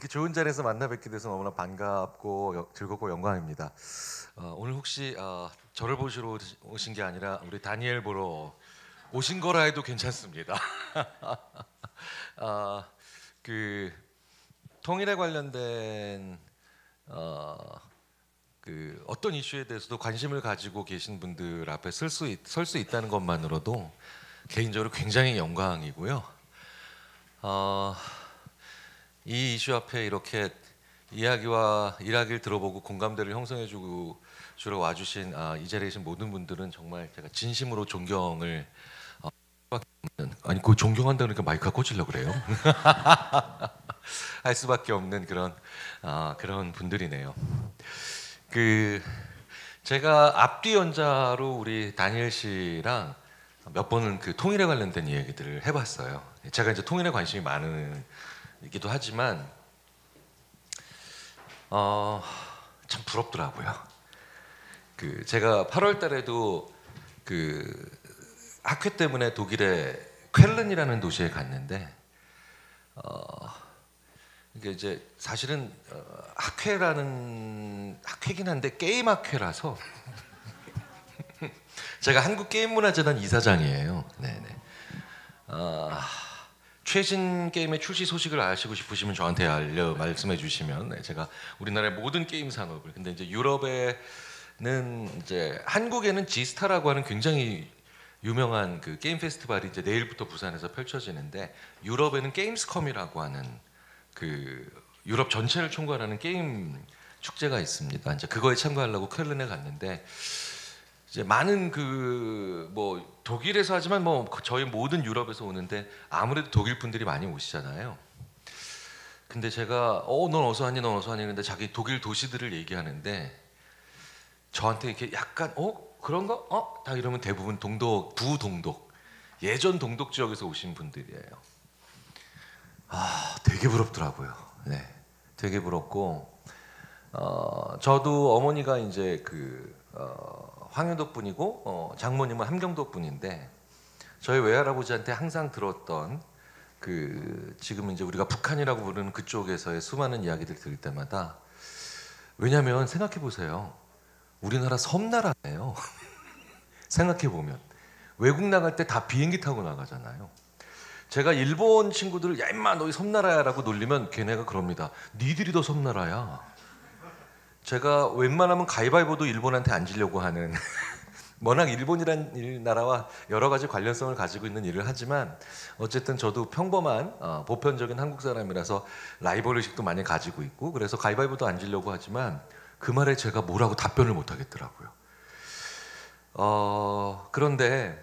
이렇게 좋은 자리에서 만나 뵙게 돼서 너무나 반갑고 즐겁고 영광입니다. 오늘 혹시 저를 보시러 오신 게 아니라 우리 다니엘 보러 오신 거라 해도 괜찮습니다. 아, 그 통일에 관련된 그 어떤 이슈에 대해서도 관심을 가지고 계신 분들 앞에 설 수 있다는 것만으로도 개인적으로 굉장히 영광이고요. 이 이슈 앞에 이렇게 이야기와 일하기를 들어보고 공감대를 형성해주고 주로 와주신 이 자리에 계신 모든 분들은 정말 제가 진심으로 존경을 아니 그 존경한다 그러니까 마이크가 꽂히려고 그래요. 할 수밖에 없는 그런 분들이네요. 그 제가 앞뒤 연자로 우리 다니엘 씨랑 몇 번은 그 통일에 관련된 이야기들을 해봤어요. 제가 이제 통일에 관심이 많이기도 하지만 참 부럽더라고요. 그 제가 8월달에도 그 학회 때문에 독일의 쾰른이라는 도시에 갔는데 이게 이제 사실은 학회긴 한데 게임 학회라서 제가 한국게임문화재단 이사장이에요. 네네. 최신 게임의 출시 소식을 아시고 싶으시면 저한테 말씀해 주시면 네, 제가 우리나라의 모든 게임 산업을 근데 이제 유럽에는 이제 한국에는 지스타라고 하는 굉장히 유명한 그 게임 페스티벌이 이제 내일부터 부산에서 펼쳐지는데 유럽에는 게임스컴이라고 하는 그 유럽 전체를 총괄하는 게임 축제가 있습니다. 이제 그거에 참가하려고 쾰른에 갔는데 이제 많은 그 뭐 독일에서 하지만 뭐 저희 모든 유럽에서 오는데 아무래도 독일 분들이 많이 오시잖아요. 근데 제가 넌 어서 왔니 넌 어서 왔니 근데 자기 독일 도시들을 얘기하는데 저한테 이렇게 약간 그런가? 다 이러면 대부분 부동독 예전 동독 지역에서 오신 분들이에요. 되게 부럽더라고요. 네, 되게 부럽고 저도 어머니가 이제 황해도 분이고 장모님은 함경도 분인데 저희 외할아버지한테 항상 들었던 지금 이제 우리가 북한이라고 부르는 그쪽에서의 수많은 이야기들 들을 때마다 왜냐하면 생각해 보세요. 우리나라 섬나라예요. 생각해 보면 외국 나갈 때 다 비행기 타고 나가잖아요. 제가 일본 친구들을 야 임마 너희 섬나라야라고 놀리면 걔네가 그럽니다. 니들이 더 섬나라야. 제가 웬만하면 가위바위보도 일본한테 안 지려고 하는 워낙 일본이란 나라와 여러 가지 관련성을 가지고 있는 일을 하지만 어쨌든 저도 평범한 보편적인 한국 사람이라서 라이벌 의식도 많이 가지고 있고 그래서 가위바위보도 안 지려고 하지만 그 말에 제가 뭐라고 답변을 못 하겠더라고요. 그런데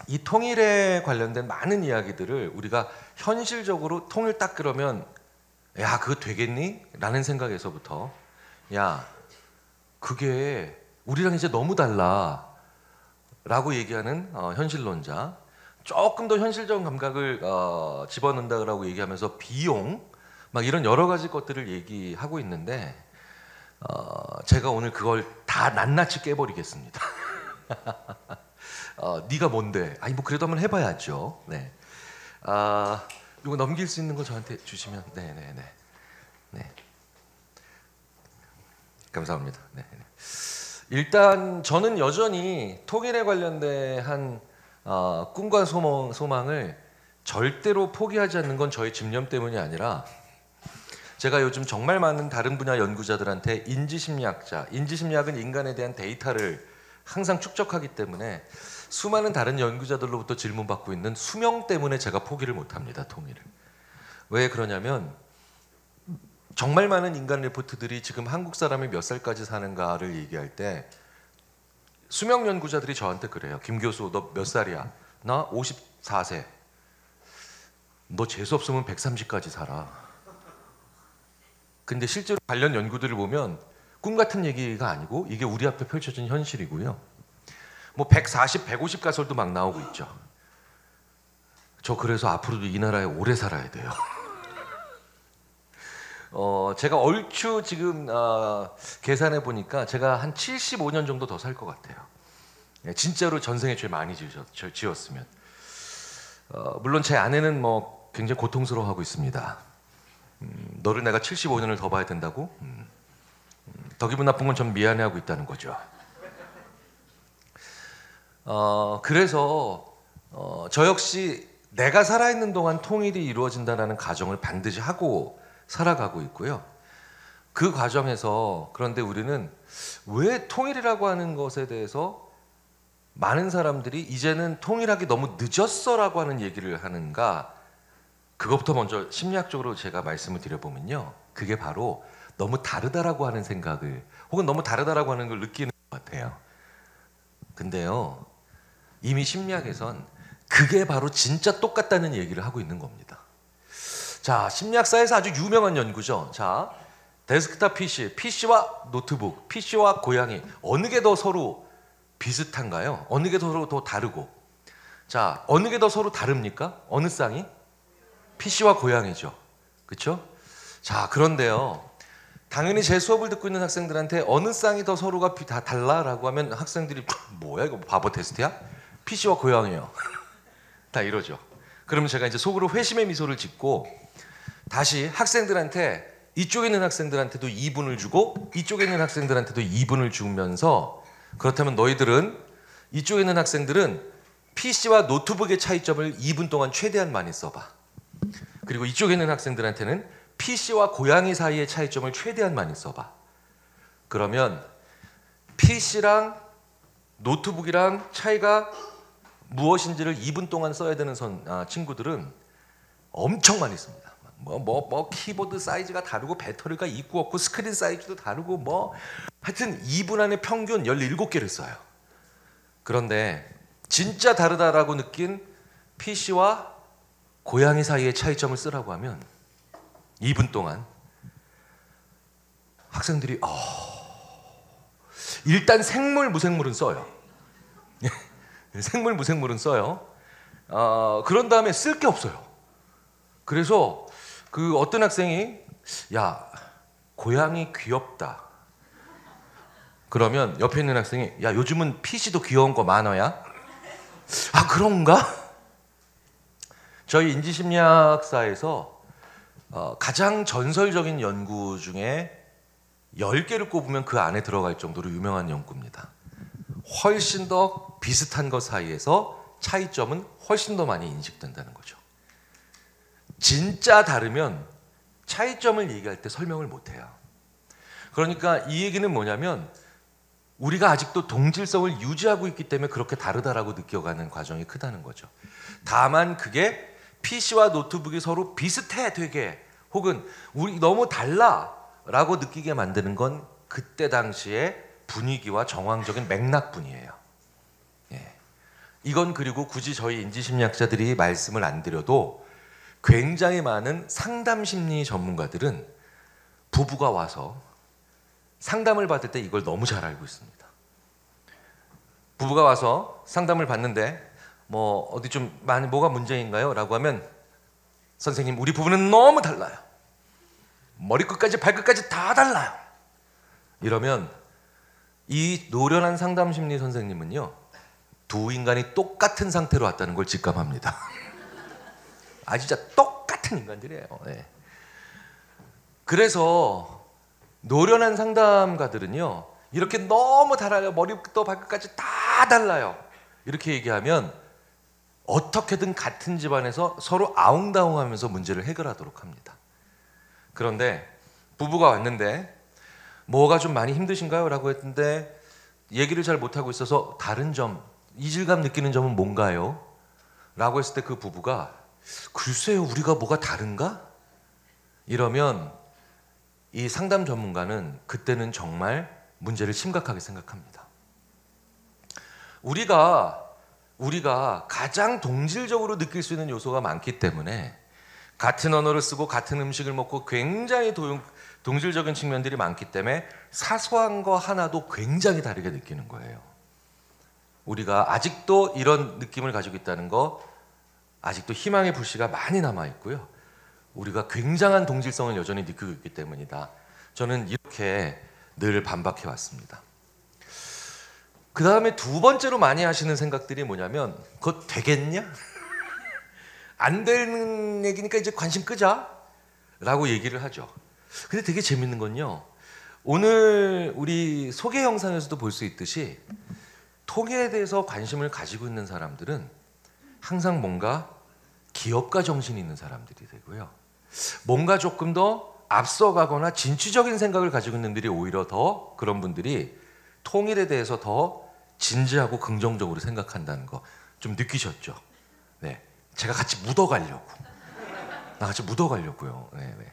이 통일에 관련된 많은 이야기들을 우리가 현실적으로 통일 딱 그러면 야 그거 되겠니? 라는 생각에서부터 야 그게 우리랑 이제 너무 달라 라고 얘기하는 현실론자 조금 더 현실적인 감각을 집어넣는다고 얘기하면서 비용 막 이런 여러 가지 것들을 얘기하고 있는데 제가 오늘 그걸 다 낱낱이 깨버리겠습니다. 네가 뭔데? 아니 뭐 그래도 한번 해봐야죠. 네. 이거 넘길 수 있는 거 저한테 주시면 네네네. 네. 감사합니다. 네. 일단 저는 여전히 통일에 관련된 꿈과 소망을 절대로 포기하지 않는 건 저의 집념 때문이 아니라 제가 요즘 정말 많은 다른 분야 연구자들한테 인지심리학은 인간에 대한 데이터를 항상 축적하기 때문에 수많은 다른 연구자들로부터 질문받고 있는 수명 때문에 제가 포기를 못합니다. 통일을. 왜 그러냐면 정말 많은 인간 리포트들이 지금 한국 사람이 몇 살까지 사는가를 얘기할 때 수명 연구자들이 저한테 그래요. 김 교수 너 몇 살이야? 나 54세. 너 재수 없으면 130까지 살아. 근데 실제로 관련 연구들을 보면 꿈 같은 얘기가 아니고 이게 우리 앞에 펼쳐진 현실이고요. 뭐 140, 150 가설도 막 나오고 있죠. 저 그래서 앞으로도 이 나라에 오래 살아야 돼요. 제가 얼추 지금 계산해 보니까 제가 한 75년 정도 더 살 것 같아요. 진짜로 전생에 죄 많이 지었으면. 물론 제 아내는 뭐 굉장히 고통스러워하고 있습니다. 너를 내가 75년을 더 봐야 된다고? 더 기분 나쁜 건 전 미안해하고 있다는 거죠. 그래서 저 역시 내가 살아있는 동안 통일이 이루어진다는 가정을 반드시 하고 살아가고 있고요. 그 과정에서 그런데 우리는 왜 통일이라고 하는 것에 대해서 많은 사람들이 이제는 통일하기 너무 늦었어라고 하는 얘기를 하는가? 그것부터 먼저 심리학적으로 제가 말씀을 드려보면요, 그게 바로 너무 다르다라고 하는 생각을 혹은 너무 다르다라고 하는 걸 느끼는 것 같아요. 근데요, 이미 심리학에선 그게 바로 진짜 똑같다는 얘기를 하고 있는 겁니다. 자, 심리학사에서 아주 유명한 연구죠. 자, 데스크탑 PC, PC와 노트북, PC와 고양이, 어느 게 더 서로 비슷한가요? 어느 게 서로 더 다르고? 자, 어느 게 더 서로 다릅니까? 어느 쌍이? PC와 고양이죠. 그렇죠? 자, 그런데요, 당연히 제 수업을 듣고 있는 학생들한테 어느 쌍이 더 서로가 다 달라라고 하면 학생들이 뭐야 이거 바보 테스트야? PC와 고양이요. 다 이러죠. 그러면 제가 이제 속으로 회심의 미소를 짓고 다시 학생들한테, 이쪽에 있는 학생들한테도 2분을 주고 이쪽에 있는 학생들한테도 2분을 주면서, 그렇다면 너희들은, 이쪽에 있는 학생들은 PC와 노트북의 차이점을 2분 동안 최대한 많이 써봐. 그리고 이쪽에 있는 학생들한테는 PC와 고양이 사이의 차이점을 최대한 많이 써봐. 그러면 PC랑 노트북이랑 차이가 무엇인지를 2분 동안 써야 되는 친구들은 엄청 많이 씁니다. 키보드 사이즈가 다르고 배터리가 있고 없고 스크린 사이즈도 다르고 하여튼 2분 안에 평균 17개를 써요. 그런데 진짜 다르다라고 느낀 PC와 고양이 사이의 차이점을 쓰라고 하면 2분 동안 학생들이 일단 생물 무생물은 써요. 생물 무생물은 써요. 그런 다음에 쓸 게 없어요. 그래서 그 어떤 학생이 야, 고양이 귀엽다. 그러면 옆에 있는 학생이 야, 요즘은 PC도 귀여운 거 많아야? 아, 그런가? 저희 인지심리학사에서 가장 전설적인 연구 중에 10개를 꼽으면 그 안에 들어갈 정도로 유명한 연구입니다. 훨씬 더 비슷한 것 사이에서 차이점은 훨씬 더 많이 인식된다는 거죠. 진짜 다르면 차이점을 얘기할 때 설명을 못해요. 그러니까 이 얘기는 뭐냐면 우리가 아직도 동질성을 유지하고 있기 때문에 그렇게 다르다라고 느껴가는 과정이 크다는 거죠. 다만 그게 PC와 노트북이 서로 비슷해 되게, 혹은 우리 너무 달라라고 느끼게 만드는 건 그때 당시의 분위기와 정황적인 맥락뿐이에요. 예. 이건 그리고 굳이 저희 인지심리학자들이 말씀을 안 드려도 굉장히 많은 상담심리 전문가들은 부부가 와서 상담을 받을 때 이걸 너무 잘 알고 있습니다. 부부가 와서 상담을 받는데 어디 좀 많이 뭐가 문제인가요? 라고 하면 선생님, 우리 부부는 너무 달라요. 머리끝까지 발끝까지 다 달라요. 이러면 이 노련한 상담심리 선생님은요, 두 인간이 똑같은 상태로 왔다는 걸 직감합니다. 아, 진짜 똑같은 인간들이에요. 네. 그래서 노련한 상담가들은요, 이렇게 너무 달라요. 머리부터 발끝까지 다 달라요. 이렇게 얘기하면 어떻게든 같은 집안에서 서로 아웅다웅하면서 문제를 해결하도록 합니다. 그런데 부부가 왔는데 뭐가 좀 많이 힘드신가요? 라고 했는데 얘기를 잘 못하고 있어서 다른 점, 이질감 느끼는 점은 뭔가요? 라고 했을 때 그 부부가 글쎄요, 우리가 뭐가 다른가? 이러면 이 상담 전문가는 그때는 정말 문제를 심각하게 생각합니다. 우리가 가장 동질적으로 느낄 수 있는 요소가 많기 때문에 같은 언어를 쓰고 같은 음식을 먹고 굉장히 동질적인 측면들이 많기 때문에 사소한 거 하나도 굉장히 다르게 느끼는 거예요. 우리가 아직도 이런 느낌을 가지고 있다는 거, 아직도 희망의 불씨가 많이 남아 있고요. 우리가 굉장한 동질성을 여전히 느끼고 있기 때문이다. 저는 이렇게 늘 반박해 왔습니다. 그 다음에 두 번째로 많이 하시는 생각들이 뭐냐면, 그거 되겠냐? 안 되는 얘기니까 이제 관심 끄자. 라고 얘기를 하죠. 근데 되게 재밌는 건요, 오늘 우리 소개 영상에서도 볼 수 있듯이 통일에 대해서 관심을 가지고 있는 사람들은 항상 뭔가 기업가 정신이 있는 사람들이 되고요, 뭔가 조금 더 앞서가거나 진취적인 생각을 가지고 있는 분들이 오히려 더, 그런 분들이 통일에 대해서 더 진지하고 긍정적으로 생각한다는 거 좀 느끼셨죠? 네, 제가 같이 묻어가려고, 같이 묻어가려고요. 네, 네.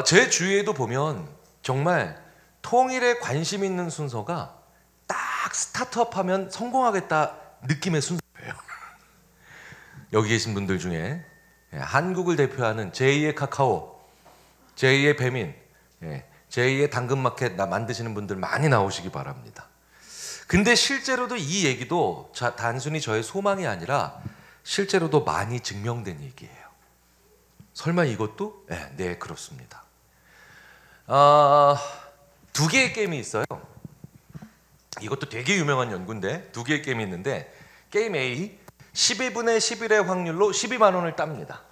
제 주위에도 보면 정말 통일에 관심 있는 순서가 딱 스타트업하면 성공하겠다 느낌의 순서예요. 여기 계신 분들 중에 한국을 대표하는 제2의 카카오, 제2의 배민, 제2의 당근마켓 만드시는 분들 많이 나오시기 바랍니다. 근데 실제로도 이 얘기도 단순히 저의 소망이 아니라 실제로도 많이 증명된 얘기예요. 설마 이것도? 네, 그렇습니다. 두 개의 게임이 있어요. 이것도 되게 유명한 연구인데, 두 개의 게임이 있는데, 게임 A 12분의 11의 확률로 12만 원을 땁니다.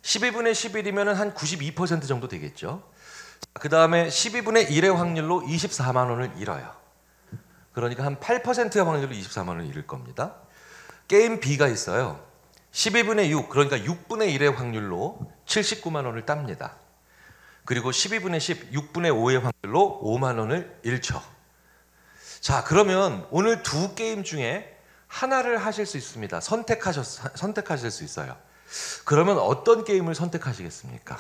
12분의 11이면 한 92% 정도 되겠죠. 그 다음에 12분의 1의 확률로 24만 원을 잃어요. 그러니까 한 8%의 확률로 24만 원을 잃을 겁니다. 게임 B가 있어요. 12분의 6, 그러니까 6분의 1의 확률로 79만 원을 땁니다. 그리고 12분의 10, 6분의 5의 확률로 5만 원을 잃죠. 자, 그러면 오늘 두 게임 중에 하나를 하실 수 있습니다. 선택하실 수 있어요. 그러면 어떤 게임을 선택하시겠습니까?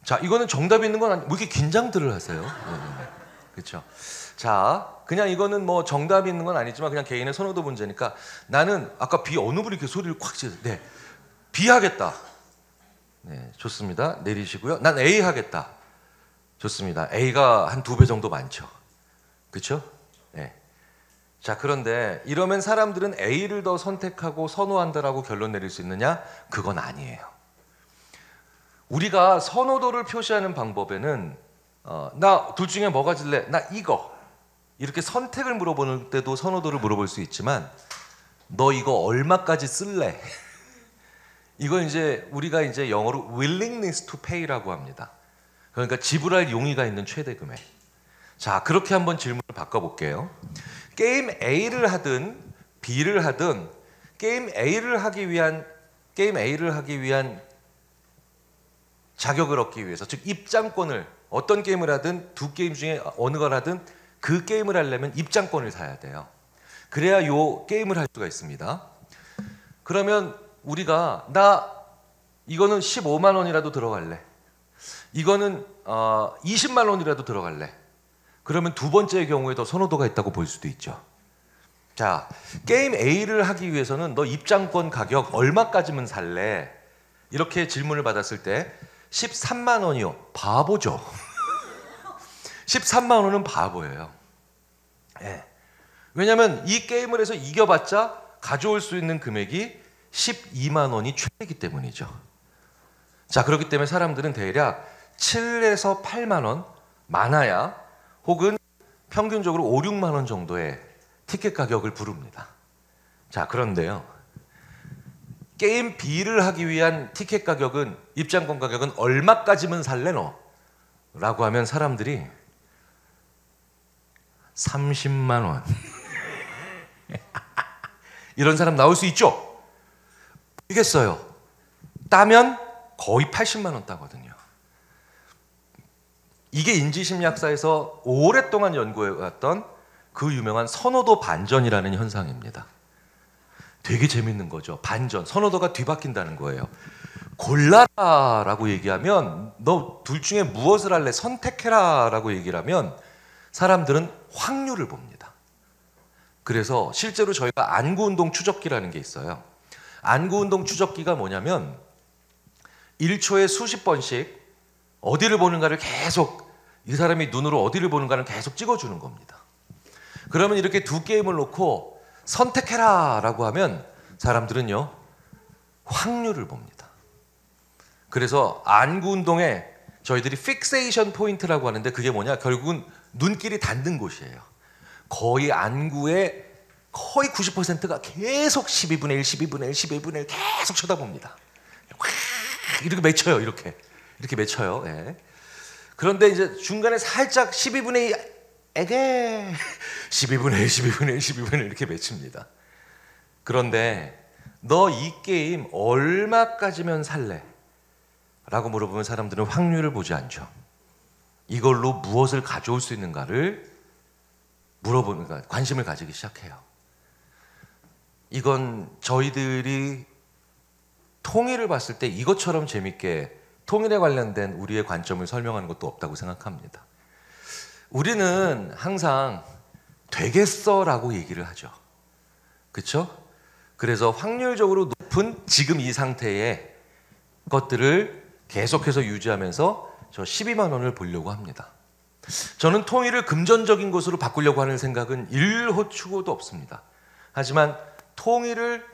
자, 이거는 정답이 있는 건 아니고, 뭐 이렇게 긴장들을 하세요? 네. 그렇죠. 자, 그냥 이거는 뭐 정답이 있는 건 아니지만 그냥 개인의 선호도 문제니까, 나는 아까 B 어느 분이 이렇게 소리를 콱 지르세요. 네, B 하겠다. 네, 좋습니다. 내리시고요. 난 A 하겠다. 좋습니다. A가 한 2배 정도 많죠. 그렇죠? 네. 자, 그런데 이러면 사람들은 A를 더 선택하고 선호한다라고 결론 내릴 수 있느냐? 그건 아니에요. 우리가 선호도를 표시하는 방법에는 나 둘 중에 뭐 가질래? 나 이거. 이렇게 선택을 물어보는 때도 선호도를 물어볼 수 있지만, 너 이거 얼마까지 쓸래? 이건 이제 우리가 이제 영어로 willingness to pay라고 합니다. 그러니까 지불할 용의가 있는 최대 금액. 자, 그렇게 한번 질문을 바꿔볼게요. 게임 A를 하든 B를 하든 게임 A를 하기 위한 자격을 얻기 위해서, 즉 입장권을, 어떤 게임을 하든 두 게임 중에 어느 걸 하든 그 게임을 하려면 입장권을 사야 돼요. 그래야 요 게임을 할 수가 있습니다. 그러면 우리가 이거는 15만 원이라도 들어갈래, 이거는 20만 원이라도 들어갈래, 그러면 두 번째의 경우에 더 선호도가 있다고 볼 수도 있죠. 자, 게임 A를 하기 위해서는 너 입장권 가격 얼마까지면 살래? 이렇게 질문을 받았을 때 13만 원이요. 바보죠. 13만 원은 바보예요. 네. 왜냐하면 이 게임을 해서 이겨봤자 가져올 수 있는 금액이 12만 원이 최대이기 때문이죠. 자, 그렇기 때문에 사람들은 대략 7에서 8만 원, 많아야 혹은 평균적으로 5, 6만 원 정도의 티켓 가격을 부릅니다. 자, 그런데요, 게임 B를 하기 위한 티켓 가격은, 입장권 가격은 얼마까지면 살래 너? 라고 하면 사람들이 30만 원. 이런 사람 나올 수 있죠? 알겠어요. 따면 거의 80만 원 따거든요. 이게 인지심리학사에서 오랫동안 연구해왔던 그 유명한 선호도 반전이라는 현상입니다. 되게 재밌는 거죠. 반전, 선호도가 뒤바뀐다는 거예요. 골라라 라고 얘기하면, 너 둘 중에 무엇을 할래? 선택해라 라고 얘기를 하면 사람들은 확률을 봅니다. 그래서 실제로 저희가 안구운동 추적기라는 게 있어요. 안구운동 추적기가 뭐냐면 1초에 수십 번씩 어디를 보는가를 계속, 이 사람이 눈으로 어디를 보는가를 계속 찍어주는 겁니다. 그러면 이렇게 두 게임을 놓고 선택해라 라고 하면 사람들은요, 확률을 봅니다. 그래서 안구운동에 저희들이 픽세이션 포인트라고 하는데, 그게 뭐냐, 결국은 눈길이 닿는 곳이에요. 거의 안구의 거의 90%가 계속 12분의 1, 12분의 1, 12분의 1 계속 쳐다봅니다. 이렇게 맺혀요. 이렇게 맺혀요. 예. 그런데 이제 중간에 살짝 12분의 2 에게 12분의 1, 12분의 1, 12분의 1 이렇게 맺힙니다. 그런데 너 이 게임 얼마까지면 살래? 라고 물어보면 사람들은 확률을 보지 않죠. 이걸로 무엇을 가져올 수 있는가를 물어보는, 관심을 가지기 시작해요. 이건 저희들이 통일을 봤을 때 이것처럼 재밌게 통일에 관련된 우리의 관점을 설명하는 것도 없다고 생각합니다. 우리는 항상 되겠어라고 얘기를 하죠. 그렇죠? 그래서 확률적으로 높은 지금 이 상태의 것들을 계속해서 유지하면서 저 12만 원을 보려고 합니다. 저는 통일을 금전적인 것으로 바꾸려고 하는 생각은 일호 추고도 없습니다. 하지만 통일을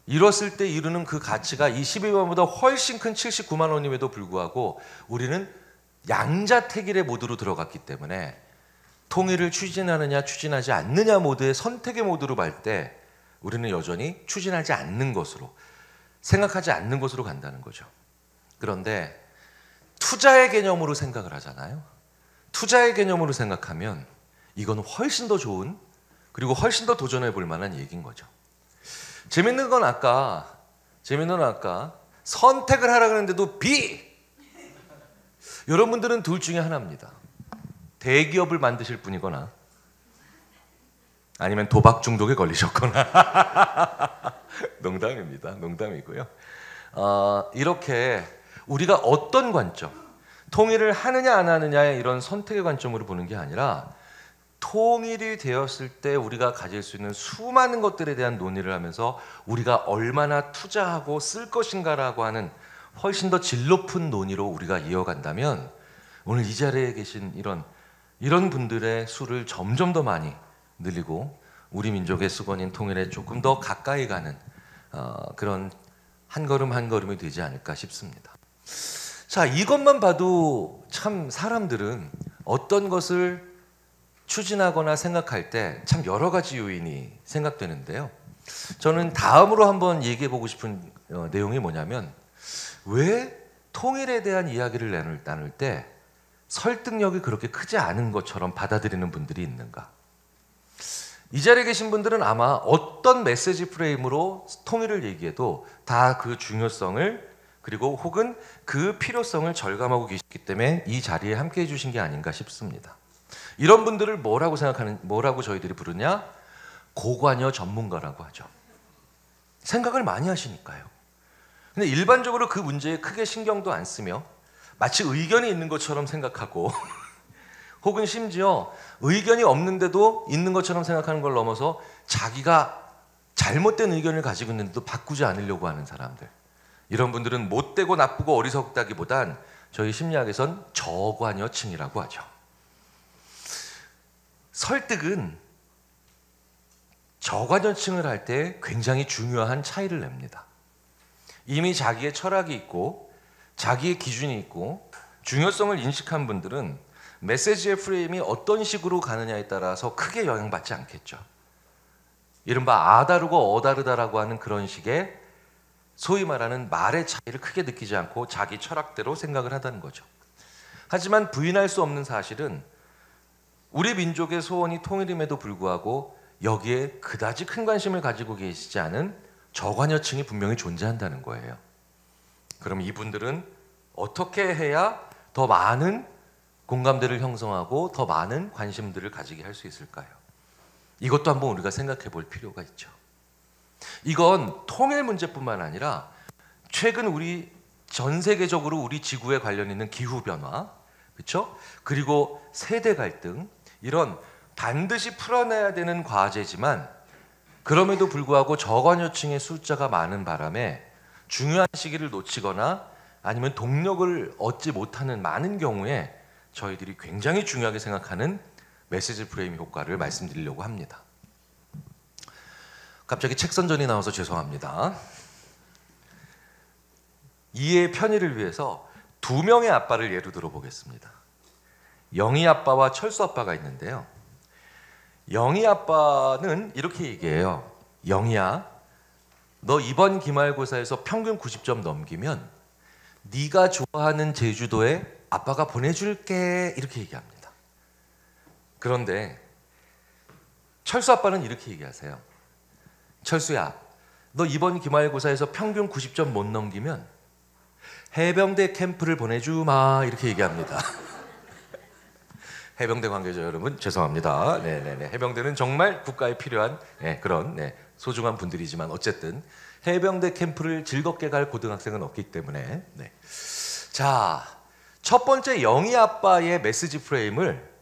이뤘을 때 이루는 그 가치가 이 12만원보다 훨씬 큰 79만 원임에도 불구하고 우리는 양자택일의 모드로 들어갔기 때문에 통일을 추진하느냐 추진하지 않느냐 모드의 선택의 모드로 갈 때 우리는 여전히 추진하지 않는 것으로, 생각하지 않는 것으로 간다는 거죠. 그런데 투자의 개념으로 생각을 하잖아요. 투자의 개념으로 생각하면 이건 훨씬 더 좋은, 그리고 훨씬 더 도전해 볼 만한 얘기인 거죠. 재밌는 건 아까 선택을 하라 그랬는데도 B! 여러분들은 둘 중에 하나입니다. 대기업을 만드실 분이거나 아니면 도박 중독에 걸리셨거나 농담입니다. 농담이고요. 이렇게 우리가 어떤 관점, 통일을 하느냐 안 하느냐의 이런 선택의 관점으로 보는 게 아니라 통일이 되었을 때 우리가 가질 수 있는 수많은 것들에 대한 논의를 하면서 우리가 얼마나 투자하고 쓸 것인가라고 하는 훨씬 더 질 높은 논의로 우리가 이어간다면 오늘 이 자리에 계신 이런 분들의 수를 점점 더 많이 늘리고 우리 민족의 수건인 통일에 조금 더 가까이 가는 그런 한 걸음 한 걸음이 되지 않을까 싶습니다. 자, 이것만 봐도 참 사람들은 어떤 것을 추진하거나 생각할 때 참 여러 가지 요인이 생각되는데요. 저는 다음으로 한번 얘기해 보고 싶은 내용이 뭐냐면 왜 통일에 대한 이야기를 나눌 때 설득력이 그렇게 크지 않은 것처럼 받아들이는 분들이 있는가? 이 자리에 계신 분들은 아마 어떤 메시지 프레임으로 통일을 얘기해도 다 그 중요성을 그리고 혹은 그 필요성을 절감하고 계시기 때문에 이 자리에 함께 해주신 게 아닌가 싶습니다. 이런 분들을 뭐라고 저희들이 부르냐? 고관여 전문가라고 하죠. 생각을 많이 하시니까요. 근데 일반적으로 그 문제에 크게 신경도 안 쓰며 마치 의견이 있는 것처럼 생각하고 혹은 심지어 의견이 없는데도 있는 것처럼 생각하는 걸 넘어서 자기가 잘못된 의견을 가지고 있는데도 바꾸지 않으려고 하는 사람들, 이런 분들은 못되고 나쁘고 어리석다기보단 저희 심리학에선 저관여층이라고 하죠. 설득은 저관여층을 할 때 굉장히 중요한 차이를 냅니다. 이미 자기의 철학이 있고 자기의 기준이 있고 중요성을 인식한 분들은 메시지의 프레임이 어떤 식으로 가느냐에 따라서 크게 영향받지 않겠죠. 이른바 아다르고 어다르다라고 하는 그런 식의 소위 말하는 말의 차이를 크게 느끼지 않고 자기 철학대로 생각을 한다는 거죠. 하지만 부인할 수 없는 사실은 우리 민족의 소원이 통일임에도 불구하고 여기에 그다지 큰 관심을 가지고 계시지 않은 저관여층이 분명히 존재한다는 거예요. 그럼 이분들은 어떻게 해야 더 많은 공감대를 형성하고 더 많은 관심들을 가지게 할 수 있을까요? 이것도 한번 우리가 생각해 볼 필요가 있죠. 이건 통일 문제뿐만 아니라 최근 우리 전 세계적으로 우리 지구에 관련 있는 기후변화, 그렇죠? 그리고 세대 갈등, 이런 반드시 풀어내야 되는 과제지만 그럼에도 불구하고 저관여층의 숫자가 많은 바람에 중요한 시기를 놓치거나 아니면 동력을 얻지 못하는 많은 경우에 저희들이 굉장히 중요하게 생각하는 메시지 프레임 효과를 말씀드리려고 합니다. 갑자기 책 선전이 나와서 죄송합니다. 이해의 편의를 위해서 두 명의 아빠를 예로 들어보겠습니다. 영희 아빠와 철수 아빠가 있는데요. 영희 아빠는 이렇게 얘기해요. 영희야, 너 이번 기말고사에서 평균 90점 넘기면 네가 좋아하는 제주도에 아빠가 보내줄게, 이렇게 얘기합니다. 그런데 철수 아빠는 이렇게 얘기하세요. 철수야, 너 이번 기말고사에서 평균 90점 못 넘기면 해병대 캠프를 보내주마, 이렇게 얘기합니다. 해병대 관계자 여러분, 죄송합니다. 네네네. 해병대는 정말 국가에 필요한 그런 소중한 분들이지만 어쨌든 해병대 캠프를 즐겁게 갈 고등학생은 없기 때문에. 자, 첫 번째 영희 아빠의 메시지 프레임을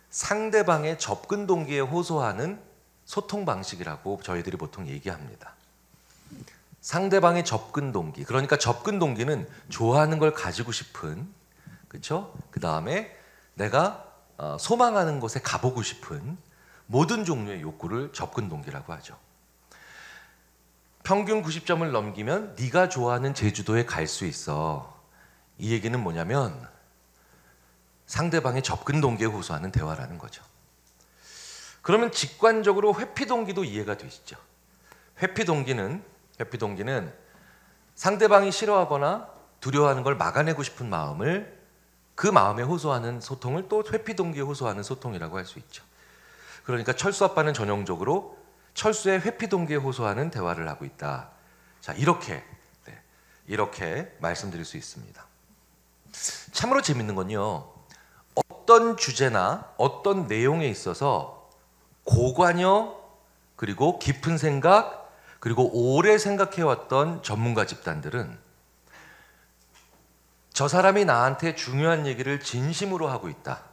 상대방의 접근 동기에 호소하는 소통 방식이라고 저희들이 보통 얘기합니다. 상대방의 접근 동기, 그러니까 접근 동기는 좋아하는 걸 가지고 싶은, 그렇죠? 그 다음에 내가 소망하는 곳에 가보고 싶은 모든 종류의 욕구를 접근 동기라고 하죠. 평균 90점을 넘기면 네가 좋아하는 제주도에 갈 수 있어. 이 얘기는 뭐냐면 상대방의 접근 동기에 호소하는 대화라는 거죠. 그러면 직관적으로 회피 동기도 이해가 되시죠? 회피 동기는 상대방이 싫어하거나 두려워하는 걸 막아내고 싶은 마음을, 그 마음에 호소하는 소통을 또 회피 동기에 호소하는 소통이라고 할 수 있죠. 그러니까 철수 아빠는 전형적으로 철수의 회피 동기에 호소하는 대화를 하고 있다. 자, 이렇게 말씀드릴 수 있습니다. 참으로 재밌는 건요, 어떤 주제나 어떤 내용에 있어서 고관여, 그리고 깊은 생각, 그리고 오래 생각해왔던 전문가 집단들은 저 사람이 나한테 중요한 얘기를 진심으로 하고 있다,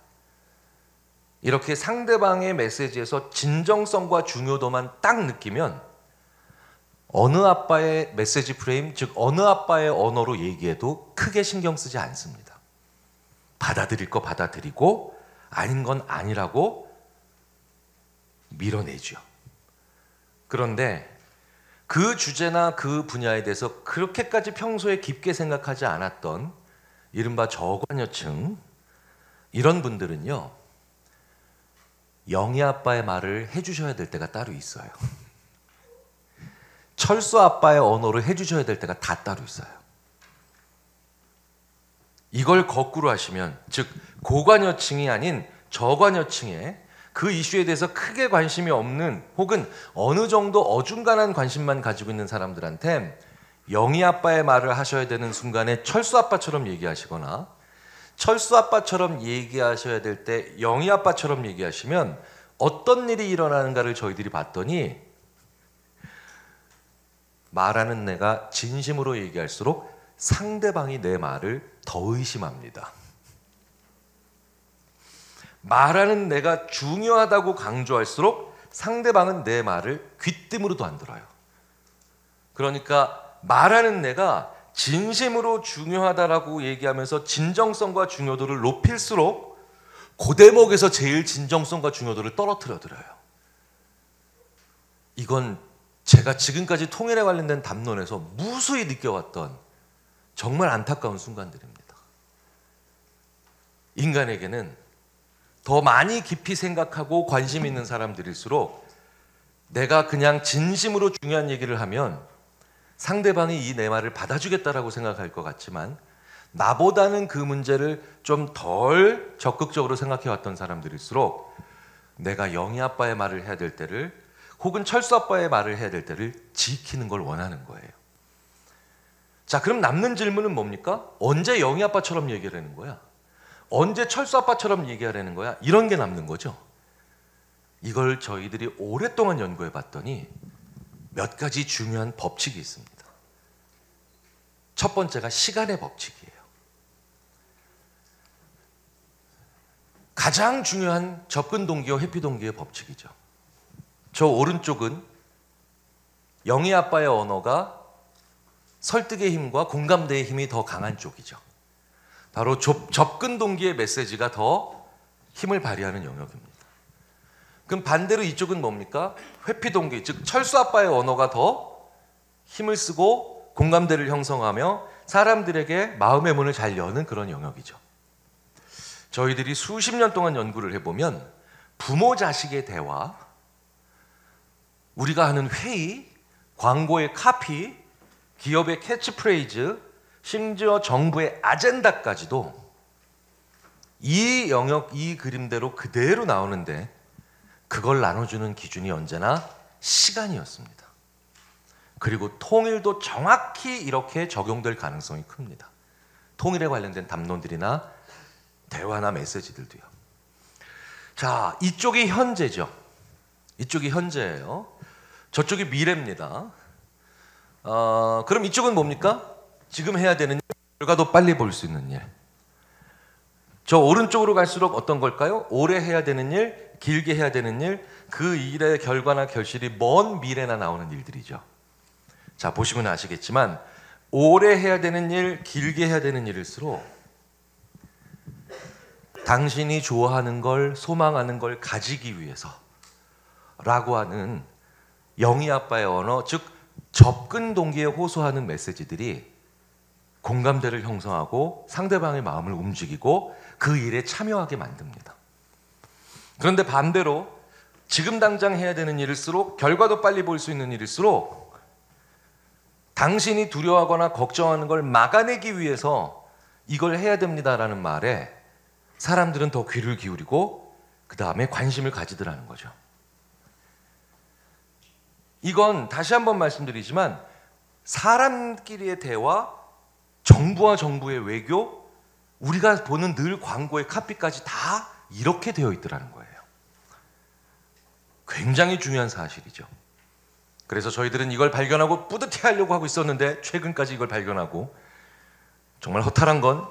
이렇게 상대방의 메시지에서 진정성과 중요도만 딱 느끼면 어느 아빠의 메시지 프레임, 즉 어느 아빠의 언어로 얘기해도 크게 신경 쓰지 않습니다. 받아들일 거 받아들이고 아닌 건 아니라고 밀어내죠. 그런데 그 주제나 그 분야에 대해서 그렇게까지 평소에 깊게 생각하지 않았던 이른바 저관여층, 이런 분들은요, 영희 아빠의 말을 해주셔야 될 때가 따로 있어요. 철수 아빠의 언어를 해주셔야 될 때가 다 따로 있어요. 이걸 거꾸로 하시면, 즉 고관여층이 아닌 저관여층에 그 이슈에 대해서 크게 관심이 없는, 혹은 어느 정도 어중간한 관심만 가지고 있는 사람들한테 영희 아빠의 말을 하셔야 되는 순간에 철수 아빠처럼 얘기하시거나, 철수 아빠처럼 얘기하셔야 될 때 영희 아빠처럼 얘기하시면 어떤 일이 일어나는가를 저희들이 봤더니, 말하는 내가 진심으로 얘기할수록 상대방이 내 말을 더 의심합니다. 말하는 내가 중요하다고 강조할수록 상대방은 내 말을 귀뜸으로도 안 들어요. 그러니까 말하는 내가 진심으로 중요하다라고 얘기하면서 진정성과 중요도를 높일수록 그 대목에서 제일 진정성과 중요도를 떨어뜨려 드려요. 이건 제가 지금까지 통일에 관련된 담론에서 무수히 느껴왔던 정말 안타까운 순간들입니다. 인간에게는 더 많이 깊이 생각하고 관심 있는 사람들일수록 내가 그냥 진심으로 중요한 얘기를 하면 상대방이 이 내 말을 받아주겠다라고 생각할 것 같지만, 나보다는 그 문제를 좀 덜 적극적으로 생각해왔던 사람들일수록 내가 영희 아빠의 말을 해야 될 때를, 혹은 철수 아빠의 말을 해야 될 때를 지키는 걸 원하는 거예요. 자, 그럼 남는 질문은 뭡니까? 언제 영희 아빠처럼 얘기하라는 거야? 언제 철수 아빠처럼 얘기하라는 거야? 이런 게 남는 거죠. 이걸 저희들이 오랫동안 연구해 봤더니 몇 가지 중요한 법칙이 있습니다. 첫 번째가 시간의 법칙이에요. 가장 중요한 접근 동기와 회피 동기의 법칙이죠. 저 오른쪽은 영희 아빠의 언어가 설득의 힘과 공감대의 힘이 더 강한 쪽이죠. 바로 접근 동기의 메시지가 더 힘을 발휘하는 영역입니다. 그럼 반대로 이쪽은 뭡니까? 회피 동기, 즉 철수 아빠의 언어가 더 힘을 쓰고 공감대를 형성하며 사람들에게 마음의 문을 잘 여는 그런 영역이죠. 저희들이 수십 년 동안 연구를 해보면 부모 자식의 대화, 우리가 하는 회의, 광고의 카피, 기업의 캐치프레이즈, 심지어 정부의 아젠다까지도 이 영역, 이 그림대로 그대로 나오는데 그걸 나눠주는 기준이 언제나 시간이었습니다. 그리고 통일도 정확히 이렇게 적용될 가능성이 큽니다. 통일에 관련된 담론들이나 대화나 메시지들도요. 자, 이쪽이 현재죠. 이쪽이 현재예요. 저쪽이 미래입니다. 그럼 이쪽은 뭡니까? 지금 해야 되는 일, 결과도 빨리 볼 수 있는 일. 저 오른쪽으로 갈수록 어떤 걸까요? 오래 해야 되는 일, 길게 해야 되는 일, 그 일의 결과나 결실이 먼 미래나 나오는 일들이죠. 자, 보시면 아시겠지만 오래 해야 되는 일, 길게 해야 되는 일일수록 당신이 좋아하는 걸, 소망하는 걸 가지기 위해서 라고 하는 영희 아빠의 언어, 즉 접근 동기에 호소하는 메시지들이 공감대를 형성하고 상대방의 마음을 움직이고 그 일에 참여하게 만듭니다. 그런데 반대로 지금 당장 해야 되는 일일수록, 결과도 빨리 볼 수 있는 일일수록 당신이 두려워하거나 걱정하는 걸 막아내기 위해서 이걸 해야 됩니다라는 말에 사람들은 더 귀를 기울이고 그 다음에 관심을 가지더라는 거죠. 이건 다시 한번 말씀드리지만 사람끼리의 대화, 정부와 정부의 외교, 우리가 보는 늘 광고의 카피까지 다 이렇게 되어 있더라는 거예요. 굉장히 중요한 사실이죠. 그래서 저희들은 이걸 발견하고 뿌듯해하려고 하고 있었는데 최근까지 이걸 발견하고 정말 허탈한 건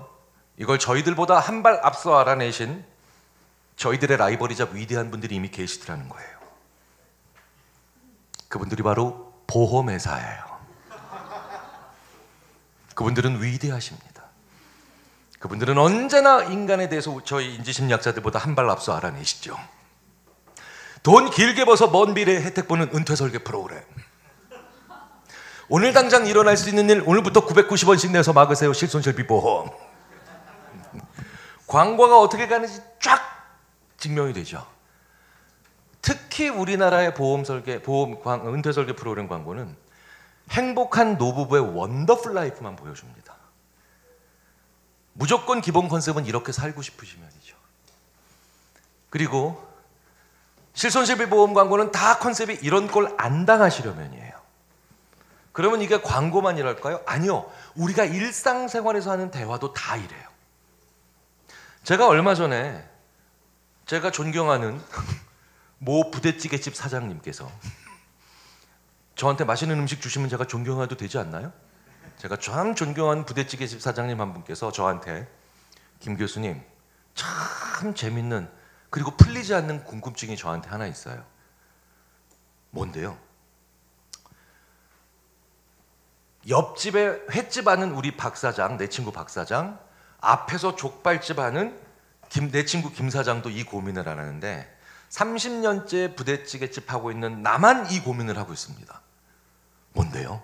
이걸 저희들보다 한 발 앞서 알아내신 저희들의 라이벌이자 위대한 분들이 이미 계시더라는 거예요. 그분들이 바로 보험회사예요. 그분들은 위대하십니다. 그분들은 언제나 인간에 대해서 저희 인지심리학자들보다 한 발 앞서 알아내시죠. 돈 길게 벌어서 먼 미래에 혜택 보는 은퇴설계 프로그램. 오늘 당장 일어날 수 있는 일, 오늘부터 990원씩 내서 막으세요. 실손실비보험. 광고가 어떻게 가는지 쫙 증명이 되죠. 특히 우리나라의 은퇴설계 프로그램 광고는 행복한 노부부의 원더풀 라이프만 보여줍니다. 무조건 기본 컨셉은 이렇게 살고 싶으시면이죠. 그리고 실손실비보험 광고는 다 컨셉이 이런 꼴 안 당하시려면이에요. 그러면 이게 광고만 이럴까요? 아니요. 우리가 일상생활에서 하는 대화도 다 이래요. 제가 얼마 전에 제가 존경하는 모 부대찌개집 사장님께서 저한테 맛있는 음식 주시면 제가 존경해도 되지 않나요? 제가 참 존경하는 부대찌개집 사장님 한 분께서 저한테 김 교수님 참 재밌는 그리고 풀리지 않는 궁금증이 저한테 하나 있어요. 뭔데요? 옆집에 횟집 하는 우리 박 사장, 내 친구 박 사장, 앞에서 족발집 하는 내 친구 김 사장도 이 고민을 안 하는데 30년째 부대찌개집 하고 있는 나만 이 고민을 하고 있습니다. 뭔데요?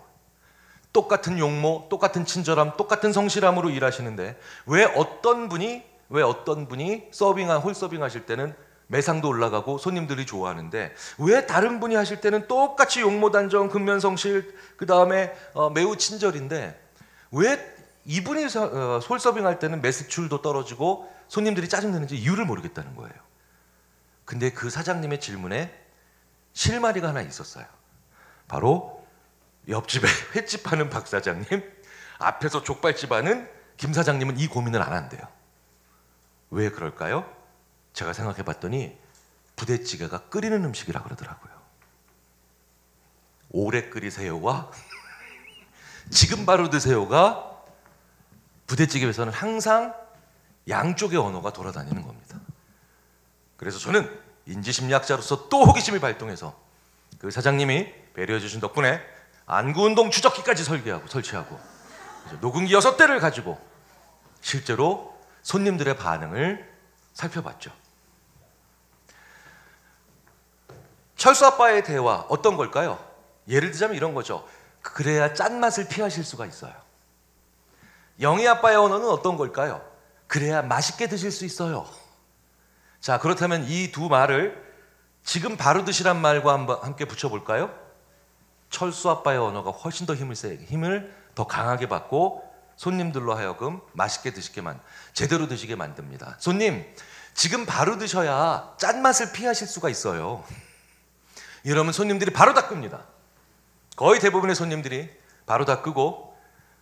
똑같은 용모, 똑같은 친절함, 똑같은 성실함으로 일하시는데 왜 어떤 분이 홀서빙 하실 때는 매상도 올라가고 손님들이 좋아하는데 왜 다른 분이 하실 때는 똑같이 용모 단정, 근면 성실, 그 다음에 매우 친절인데 왜 이분이 홀서빙 할 때는 매수출도 떨어지고 손님들이 짜증내는지 이유를 모르겠다는 거예요. 근데 그 사장님의 질문에 실마리가 하나 있었어요. 바로 옆집에 횟집 하는 박 사장님, 앞에서 족발집 하는 김 사장님은 이 고민을 안 한대요. 왜 그럴까요? 제가 생각해 봤더니 부대찌개가 끓이는 음식이라 그러더라고요. 오래 끓이세요와 지금 바로 드세요가 부대찌개에서는 항상 양쪽의 언어가 돌아다니는 겁니다. 그래서 저는 인지심리학자로서 또 호기심이 발동해서 그 사장님이 배려해 주신 덕분에 안구운동 추적기까지 설치하고 녹음기 6대를 가지고 실제로 손님들의 반응을 살펴봤죠. 철수 아빠의 대화 어떤 걸까요? 예를 들자면 이런 거죠. 그래야 짠맛을 피하실 수가 있어요. 영희 아빠의 언어는 어떤 걸까요? 그래야 맛있게 드실 수 있어요. 자, 그렇다면 이 두 말을 지금 바로 드시란 말과 한번 함께 붙여볼까요? 철수 아빠의 언어가 훨씬 더 힘을 더 강하게 받고 손님들로 하여금 맛있게 제대로 드시게 만듭니다. 손님, 지금 바로 드셔야 짠맛을 피하실 수가 있어요. 이러면 손님들이 바로 다 끕니다. 거의 대부분의 손님들이 바로 다 끄고,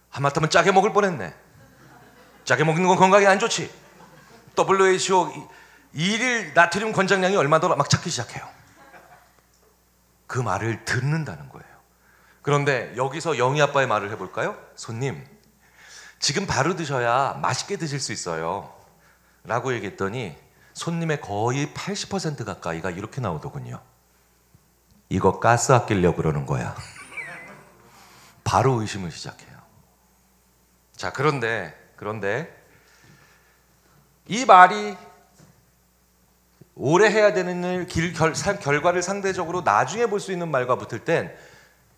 하마터면 짜게 먹을 뻔했네. 짜게 먹는 건 건강에 안 좋지. WHO 일일 나트륨 권장량이 얼마더라 막 찾기 시작해요. 그 말을 듣는다는 거예요. 그런데 여기서 영희 아빠의 말을 해볼까요? 손님, 지금 바로 드셔야 맛있게 드실 수 있어요 라고 얘기했더니 손님의 거의 80% 가까이가 이렇게 나오더군요. 이거 가스 아끼려고 그러는 거야. 바로 의심을 시작해요. 자, 그런데 이 말이 오래 해야 되는 일, 결과를 상대적으로 나중에 볼 수 있는 말과 붙을 땐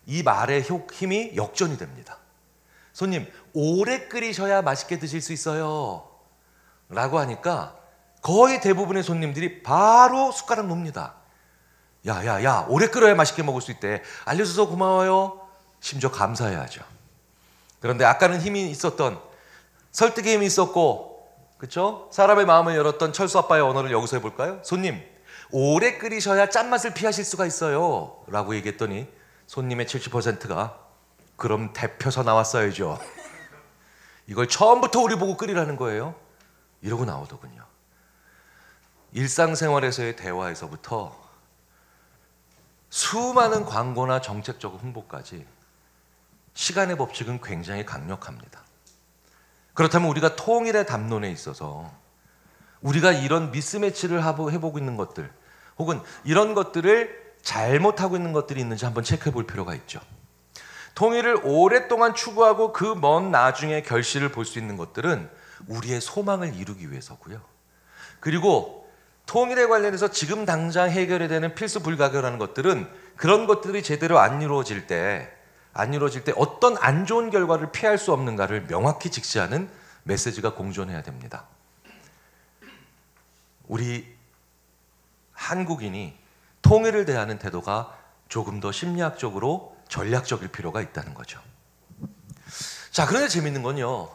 이 말의 힘이 역전이 됩니다. 손님, 오래 끓이셔야 맛있게 드실 수 있어요 라고 하니까 거의 대부분의 손님들이 바로 숟가락 놓습니다. 야, 오래 끓여야 맛있게 먹을 수 있대. 알려줘서 고마워요. 심지어 감사해야죠. 그런데 아까는 힘이 있었던, 설득의 힘이 있었고, 그렇죠? 사람의 마음을 열었던 철수 아빠의 언어를 여기서 해볼까요? 손님, 오래 끓이셔야 짠맛을 피하실 수가 있어요 라고 얘기했더니 손님의 70%가 그럼 데펴서 나왔어야죠. 이걸 처음부터 우리 보고 끓이라는 거예요. 이러고 나오더군요. 일상생활에서의 대화에서부터 수많은 광고나 정책적 홍보까지 시간의 법칙은 굉장히 강력합니다. 그렇다면 우리가 통일의 담론에 있어서 우리가 이런 미스매치를 해보고 있는 것들, 혹은 이런 것들을 잘못하고 있는 것들이 있는지 한번 체크해 볼 필요가 있죠. 통일을 오랫동안 추구하고 그 먼 나중에 결실을 볼 수 있는 것들은 우리의 소망을 이루기 위해서고요. 그리고 통일에 관련해서 지금 당장 해결해야 되는 필수 불가결한 것들은 그런 것들이 제대로 안 이루어질 때 어떤 안 좋은 결과를 피할 수 없는가를 명확히 직시하는 메시지가 공존해야 됩니다. 우리 한국인이 통일을 대하는 태도가 조금 더 심리학적으로 전략적일 필요가 있다는 거죠. 자, 그런데 재밌는 건요,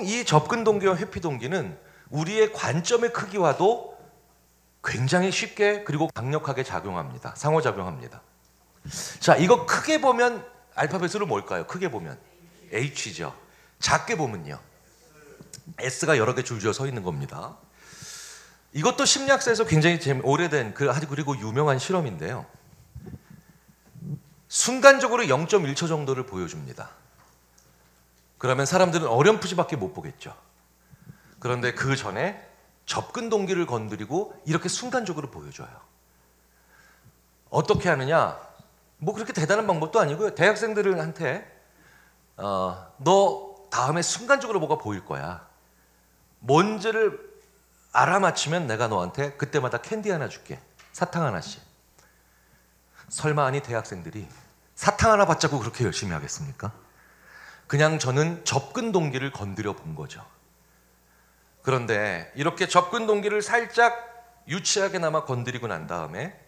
이 접근 동기와 회피 동기는 우리의 관점의 크기와도 굉장히 쉽게 그리고 강력하게 작용합니다. 상호작용합니다. 자, 이거 크게 보면 알파벳으로 뭘까요? 크게 보면 H죠. 작게 보면요, S가 여러 개 줄지어 서 있는 겁니다. 이것도 심리학사에서 굉장히 오래된 그리고 유명한 실험인데요. 순간적으로 0.1초 정도를 보여줍니다. 그러면 사람들은 어렴풋이밖에 못 보겠죠. 그런데 그 전에 접근 동기를 건드리고 이렇게 순간적으로 보여줘요. 어떻게 하느냐? 뭐 그렇게 대단한 방법도 아니고요. 대학생들한테 너 다음에 순간적으로 뭐가 보일 거야. 뭔지를 알아맞히면 내가 너한테 그때마다 캔디 하나 줄게. 사탕 하나씩. 설마 아니 대학생들이 사탕 하나 받자고 그렇게 열심히 하겠습니까? 그냥 저는 접근 동기를 건드려 본 거죠. 그런데 이렇게 접근 동기를 살짝 유치하게나마 건드리고 난 다음에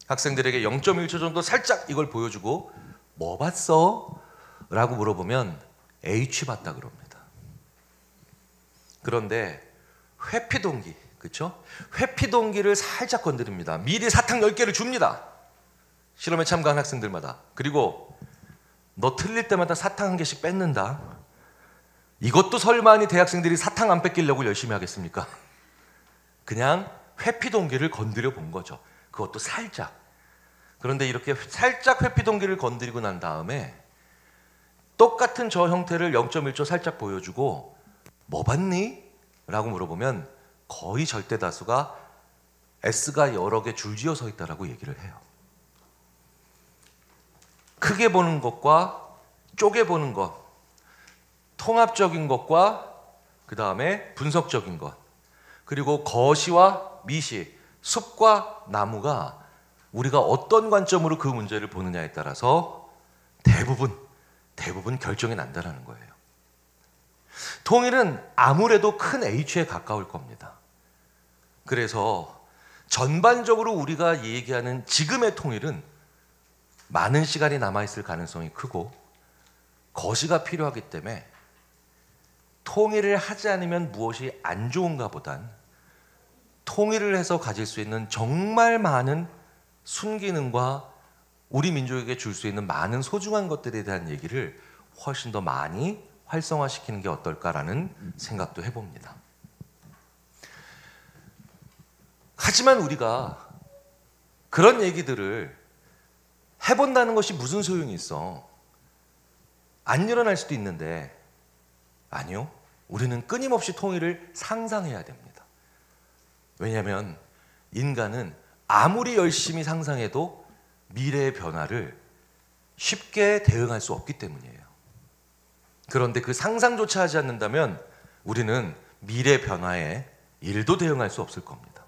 학생들에게 0.1초 정도 살짝 이걸 보여주고 뭐 봤어? 라고 물어보면 H 봤다 그럽니다. 그런데 회피 동기, 그렇죠? 회피 동기를 살짝 건드립니다. 미리 사탕 10개를 줍니다. 실험에 참가한 학생들마다. 그리고 너 틀릴 때마다 사탕 한 개씩 뺏는다. 이것도 설마 아니 대학생들이 사탕 안 뺏기려고 열심히 하겠습니까? 그냥 회피 동기를 건드려 본 거죠. 그것도 살짝. 그런데 이렇게 살짝 회피 동기를 건드리고 난 다음에 똑같은 저 형태를 0.1초 살짝 보여주고 뭐 봤니? 라고 물어보면 거의 절대 다수가 S가 여러 개 줄지어 서 있다라고 얘기를 해요. 크게 보는 것과 쪼개 보는 것, 통합적인 것과 그 다음에 분석적인 것, 그리고 거시와 미시, 숲과 나무가 우리가 어떤 관점으로 그 문제를 보느냐에 따라서 대부분 결정이 난다는 거예요. 통일은 아무래도 큰 H에 가까울 겁니다. 그래서 전반적으로 우리가 얘기하는 지금의 통일은 많은 시간이 남아있을 가능성이 크고 거시가 필요하기 때문에 통일을 하지 않으면 무엇이 안 좋은가 보단 통일을 해서 가질 수 있는 정말 많은 순기능과 우리 민족에게 줄 수 있는 많은 소중한 것들에 대한 얘기를 훨씬 더 많이 활성화시키는 게 어떨까라는 생각도 해봅니다. 하지만 우리가 그런 얘기들을 해본다는 것이 무슨 소용이 있어? 안 일어날 수도 있는데 아니요. 우리는 끊임없이 통일을 상상해야 됩니다. 왜냐하면 인간은 아무리 열심히 상상해도 미래의 변화를 쉽게 대응할 수 없기 때문이에요. 그런데 그 상상조차 하지 않는다면 우리는 미래 변화에 일도 대응할 수 없을 겁니다.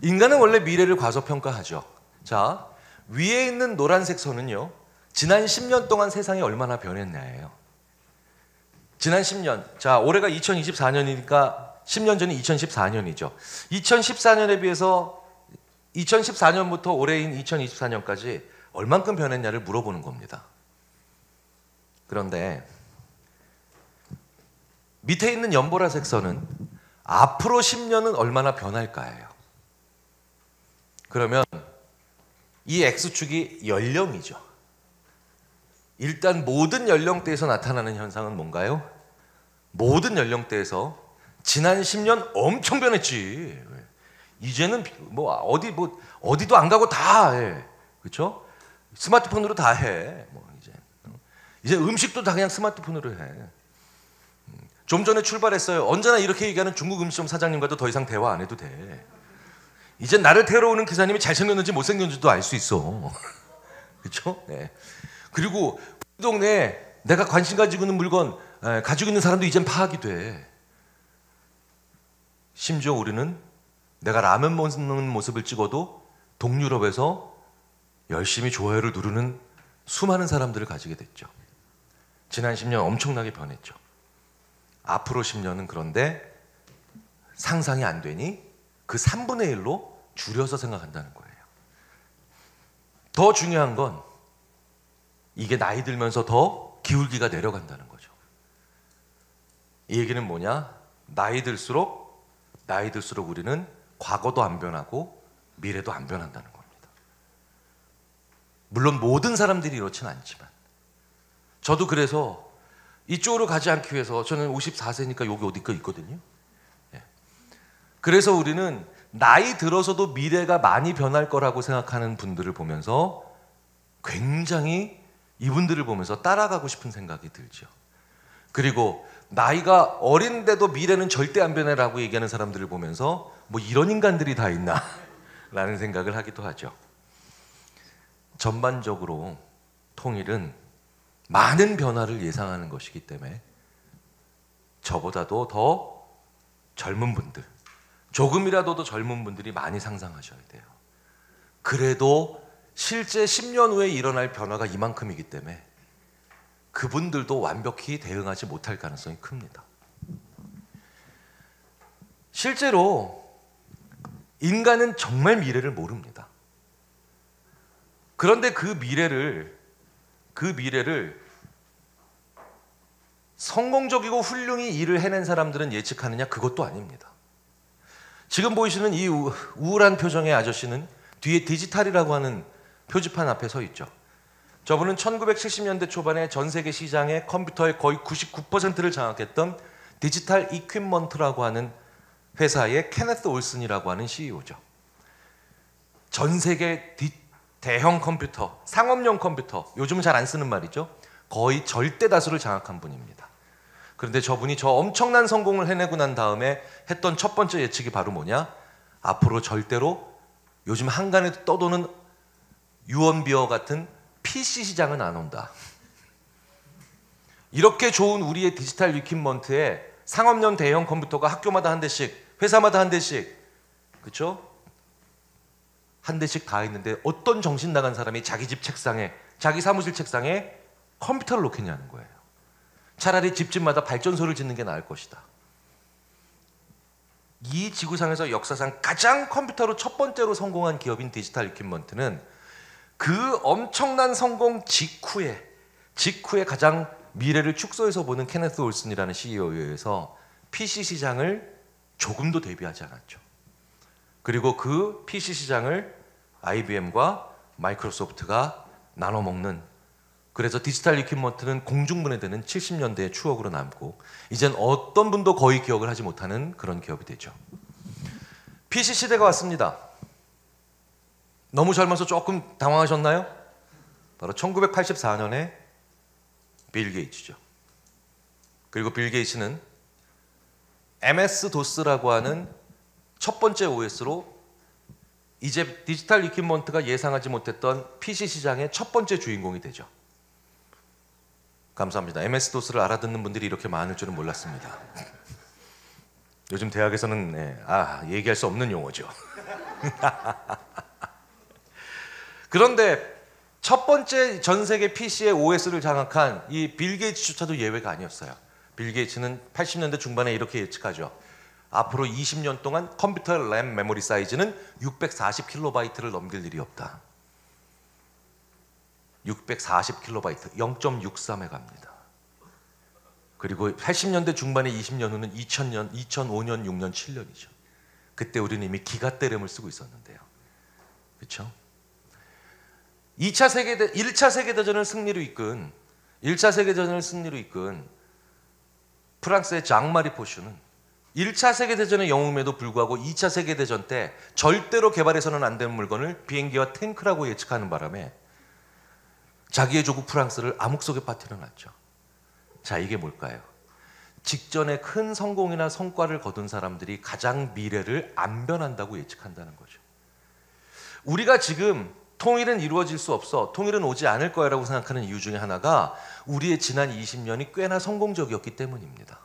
인간은 원래 미래를 과소평가하죠. 자, 위에 있는 노란색 선은요, 지난 10년 동안 세상이 얼마나 변했냐예요. 지난 10년, 자, 올해가 2024년이니까 10년 전이 2014년이죠. 2014년에 비해서 2014년부터 올해인 2024년까지 얼만큼 변했냐를 물어보는 겁니다. 그런데 밑에 있는 연보라색 선은 앞으로 10년은 얼마나 변할까예요. 그러면 이 X축이 연령이죠. 일단 모든 연령대에서 나타나는 현상은 뭔가요? 모든 연령대에서 지난 10년 엄청 변했지. 이제는 어디도 안 가고 다 해. 그렇죠? 스마트폰으로 다 해. 이제 음식도 다 그냥 스마트폰으로 해. 좀 전에 출발했어요. 언제나 이렇게 얘기하는 중국 음식점 사장님과도 더 이상 대화 안 해도 돼. 이제 나를 태우러 오는 기사님이 잘생겼는지 못생겼는지도 알 수 있어. 그렇죠? 네. 그리고 우리 동네에 내가 관심 가지고 있는 물건 가지고 있는 사람도 이젠 파악이 돼. 심지어 우리는 내가 라면 먹는 모습을 찍어도 동유럽에서 열심히 좋아요를 누르는 수많은 사람들을 가지게 됐죠. 지난 10년 엄청나게 변했죠. 앞으로 10년은 그런데 상상이 안 되니 그 3분의 1로 줄여서 생각한다는 거예요. 더 중요한 건 이게 나이 들면서 더 기울기가 내려간다는 거죠. 이 얘기는 뭐냐? 나이 들수록 우리는 과거도 안 변하고 미래도 안 변한다는 겁니다. 물론 모든 사람들이 이렇진 않지만 저도 그래서 이쪽으로 가지 않기 위해서 저는 54세니까 여기 어디 거 있거든요. 그래서 우리는 나이 들어서도 미래가 많이 변할 거라고 생각하는 분들을 보면서 굉장히 이분들을 보면서 따라가고 싶은 생각이 들죠. 그리고 나이가 어린데도 미래는 절대 안 변해라고 얘기하는 사람들을 보면서 뭐 이런 인간들이 다 있나 라는 생각을 하기도 하죠. 전반적으로 통일은 많은 변화를 예상하는 것이기 때문에 저보다도 더 젊은 분들, 조금이라도 더 젊은 분들이 많이 상상하셔야 돼요. 그래도 실제 10년 후에 일어날 변화가 이만큼이기 때문에 그분들도 완벽히 대응하지 못할 가능성이 큽니다. 실제로 인간은 정말 미래를 모릅니다. 그런데 그 미래를 성공적이고 훌륭히 일을 해낸 사람들은 예측하느냐? 그것도 아닙니다. 지금 보이시는 이 우울한 표정의 아저씨는 뒤에 디지털이라고 하는 표지판 앞에 서 있죠. 저분은 1970년대 초반에 전 세계 시장의 컴퓨터의 거의 99%를 장악했던 디지털 이퀴먼트라고 하는 회사의 케네스 올슨이라고 하는 CEO죠. 전 세계 대형 컴퓨터, 상업용 컴퓨터, 요즘은 잘 안 쓰는 말이죠. 거의 절대 다수를 장악한 분입니다. 그런데 저분이 저 엄청난 성공을 해내고 난 다음에 했던 첫 번째 예측이 바로 뭐냐? 앞으로 절대로 요즘 한간에 떠도는 유언비어 같은 PC 시장은 안 온다. 이렇게 좋은 우리의 디지털 이퀴먼트에 상업용 대형 컴퓨터가 학교마다 한 대씩, 회사마다 한 대씩, 그렇죠? 한 대씩 다 있는데 어떤 정신 나간 사람이 자기 집 책상에, 자기 사무실 책상에 컴퓨터를 놓겠냐는 거예요. 차라리 집집마다 발전소를 짓는 게 나을 것이다. 이 지구상에서 역사상 가장 컴퓨터로 첫 번째로 성공한 기업인 디지털 이퀴먼트는 그 엄청난 성공 직후에 가장 미래를 축소해서 보는 케네스 올슨이라는 CEO에 의해서 PC 시장을 조금도 대비하지 않았죠. 그리고 그 PC 시장을 IBM과 마이크로소프트가 나눠먹는, 그래서 디지털 이퀴먼트는 공중분해되는 70년대의 추억으로 남고 이젠 어떤 분도 거의 기억을 하지 못하는 그런 기업이 되죠. PC 시대가 왔습니다. 너무 젊어서 조금 당황하셨나요? 바로 1984년에 빌 게이츠죠. 그리고 빌 게이츠는 MS-DOS라고 하는 첫 번째 OS로 이제 디지털 이퀴먼트가 예상하지 못했던 PC 시장의 첫 번째 주인공이 되죠. 감사합니다. MS-DOS를 알아듣는 분들이 이렇게 많을 줄은 몰랐습니다. 요즘 대학에서는 얘기할 수 없는 용어죠. 그런데 첫 번째 전 세계 PC의 OS를 장악한 이 빌 게이츠조차도 예외가 아니었어요. 빌 게이츠는 80년대 중반에 이렇게 예측하죠. 앞으로 20년 동안 컴퓨터 램 메모리 사이즈는 640KB 넘길 일이 없다. 640KB, 0.63메가입니다. 그리고 80년대 중반에 20년 후는 2000년, 2005년, 6년, 7년이죠. 그때 우리는 이미 기가대 램을 쓰고 있었는데요. 그렇죠? 1차 세계대전을 승리로 이끈 프랑스의 장 마리 포슈는 1차 세계대전의 영웅임에도 불구하고 2차 세계대전 때 절대로 개발해서는 안 되는 물건을 비행기와 탱크라고 예측하는 바람에 자기의 조국 프랑스를 암흑 속에 빠뜨려놨죠. 자, 이게 뭘까요? 직전에 큰 성공이나 성과를 거둔 사람들이 가장 미래를 안 변한다고 예측한다는 거죠. 우리가 지금 통일은 이루어질 수 없어, 통일은 오지 않을 거야 라고 생각하는 이유 중에 하나가 우리의 지난 20년이 꽤나 성공적이었기 때문입니다.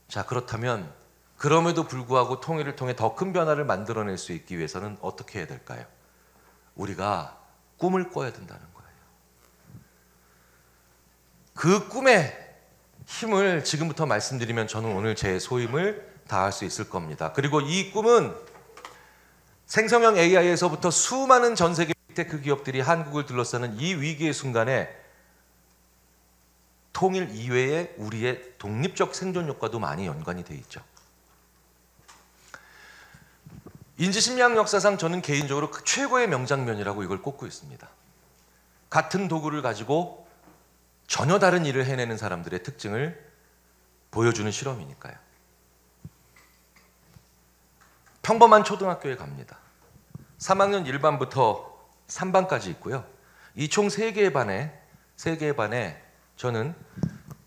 자, 그렇다면 그럼에도 불구하고 통일을 통해 더 큰 변화를 만들어낼 수 있기 위해서는 어떻게 해야 될까요? 우리가 꿈을 꿔야 된다는 거예요. 그 꿈의 힘을 지금부터 말씀드리면 저는 오늘 제 소임을 다할 수 있을 겁니다. 그리고 이 꿈은 생성형 AI에서부터 수많은 전 세계 빅테크 기업들이 한국을 둘러싸는 이 위기의 순간에 통일 이외에 우리의 독립적 생존력과도 많이 연관이 돼 있죠. 인지심리학 역사상 저는 개인적으로 최고의 명장면이라고 이걸 꼽고 있습니다. 같은 도구를 가지고 전혀 다른 일을 해내는 사람들의 특징을 보여주는 실험이니까요. 평범한 초등학교에 갑니다. 3학년 1반부터 3반까지 있고요. 이 총 3개의 반에 저는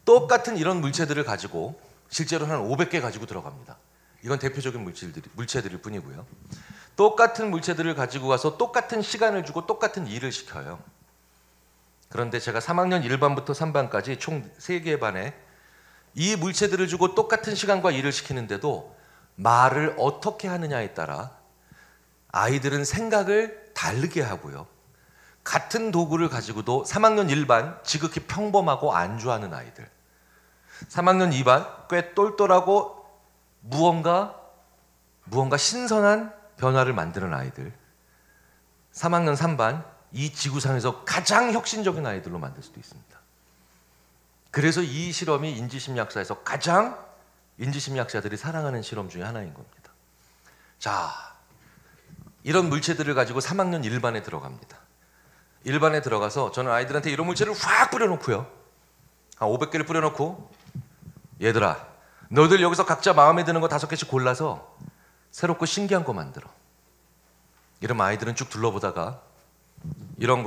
똑같은 이런 물체들을 가지고 실제로는 한 500개 가지고 들어갑니다. 이건 대표적인 물체들일 뿐이고요. 똑같은 물체들을 가지고 가서 똑같은 시간을 주고 똑같은 일을 시켜요. 그런데 제가 3학년 1반부터 3반까지 총 3개의 반에 이 물체들을 주고 똑같은 시간과 일을 시키는데도 말을 어떻게 하느냐에 따라 아이들은 생각을 다르게 하고요. 같은 도구를 가지고도 3학년 1반 지극히 평범하고 안주하는 아이들, 3학년 2반 꽤 똘똘하고 무언가 신선한 변화를 만드는 아이들, 3학년 3반 이 지구상에서 가장 혁신적인 아이들로 만들 수도 있습니다. 그래서 이 실험이 인지심리학사에서 가장 인지심리학자들이 사랑하는 실험 중에 하나인 겁니다. 자, 이런 물체들을 가지고 3학년 1반에 들어갑니다. 1반에 들어가서 저는 아이들한테 이런 물체를 확 뿌려놓고요. 한 500개를 뿌려놓고, 얘들아, 너희들 여기서 각자 마음에 드는 거 5개씩 골라서 새롭고 신기한 거 만들어. 이러면 아이들은 쭉 둘러보다가 이런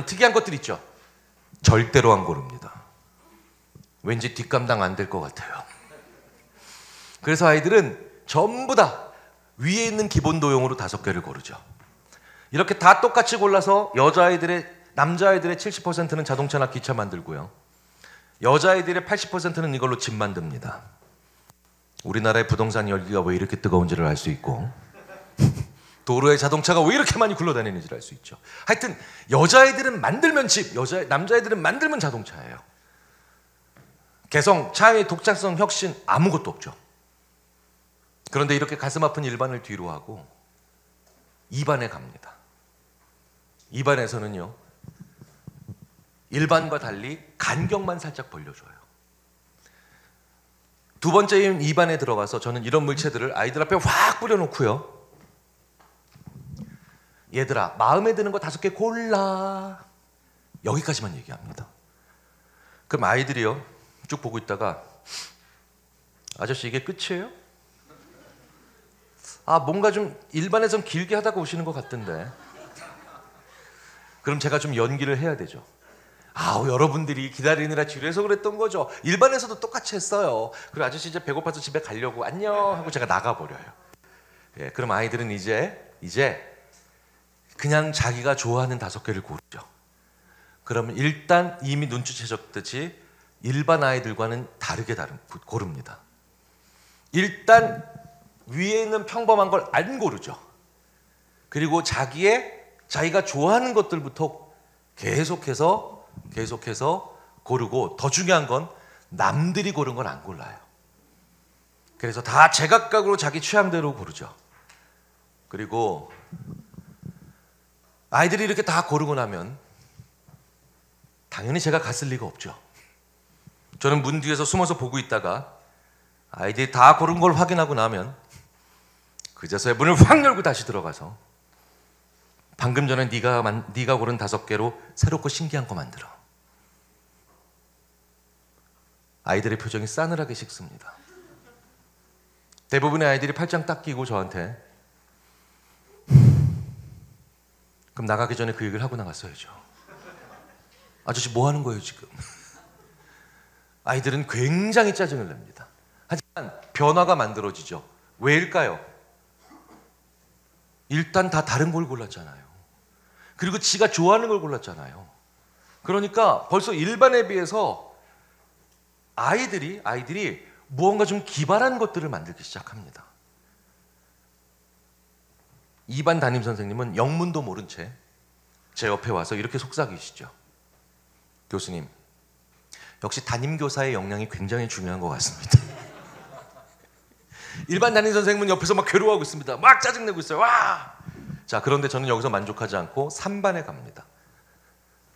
특이한 것들 있죠. 절대로 안 고릅니다. 왠지 뒷감당 안 될 것 같아요. 그래서 아이들은 전부 다 위에 있는 기본 도형으로 5개를 고르죠. 이렇게 다 똑같이 골라서 남자아이들의 70%는 자동차나 기차 만들고요. 여자아이들의 80%는 이걸로 집 만듭니다. 우리나라의 부동산 열기가 왜 이렇게 뜨거운지를 알 수 있고 도로에 자동차가 왜 이렇게 많이 굴러다니는지를 알 수 있죠. 하여튼 여자아이들은 만들면 집, 남자아이들은 만들면 자동차예요. 개성, 차의 독창성, 혁신 아무것도 없죠. 그런데 이렇게 가슴 아픈 1반을 뒤로 하고 2반에 갑니다. 2반에서는요, 1반과 달리 간격만 살짝 벌려줘요. 두 번째인 2반에 들어가서 저는 이런 물체들을 아이들 앞에 확 뿌려놓고요, 얘들아 마음에 드는 거 5개 골라, 여기까지만 얘기합니다. 그럼 아이들이요 쭉 보고 있다가 아저씨 이게 끝이에요? 아 뭔가 좀 일반에선 길게 하다가 오시는 것 같던데. 그럼 제가 좀 연기를 해야 되죠. 아우 여러분들이 기다리느라 지루해서 그랬던 거죠. 일반에서도 똑같이 했어요. 그리고 아저씨 이제 배고파서 집에 가려고 안녕 하고 제가 나가버려요. 예, 그럼 아이들은 이제 그냥 자기가 좋아하는 5개를 고르죠. 그러면 일단 이미 눈치채셨듯이 일반 아이들과는 다르게 고릅니다. 일단 위에 있는 평범한 걸 안 고르죠. 그리고 자기가 좋아하는 것들부터 계속해서 고르고, 더 중요한 건 남들이 고른 걸 안 골라요. 그래서 다 제각각으로 자기 취향대로 고르죠. 그리고 아이들이 이렇게 다 고르고 나면 당연히 제가 갔을 리가 없죠. 저는 문 뒤에서 숨어서 보고 있다가 아이들이 다 고른 걸 확인하고 나면 그제서야 문을 확 열고 다시 들어가서 방금 전에 네가 고른 5개로 새롭고 신기한 거 만들어. 아이들의 표정이 싸늘하게 식습니다. 대부분의 아이들이 팔짱 딱 끼고 저한테 그럼 나가기 전에 그 얘기를 하고 나갔어야죠. 아저씨 뭐 하는 거예요 지금? 아이들은 굉장히 짜증을 냅니다. 하지만 변화가 만들어지죠. 왜일까요? 일단 다 다른 걸 골랐잖아요. 그리고 지가 좋아하는 걸 골랐잖아요. 그러니까 벌써 일반에 비해서 아이들이 무언가 좀 기발한 것들을 만들기 시작합니다. 2반 담임선생님은 영문도 모른 채 제 옆에 와서 이렇게 속삭이시죠. 교수님, 역시 담임교사의 역량이 굉장히 중요한 것 같습니다. 일반 담임선생님은 옆에서 막 괴로워하고 있습니다. 막 짜증내고 있어요. 와! 자, 그런데 저는 여기서 만족하지 않고 3반에 갑니다.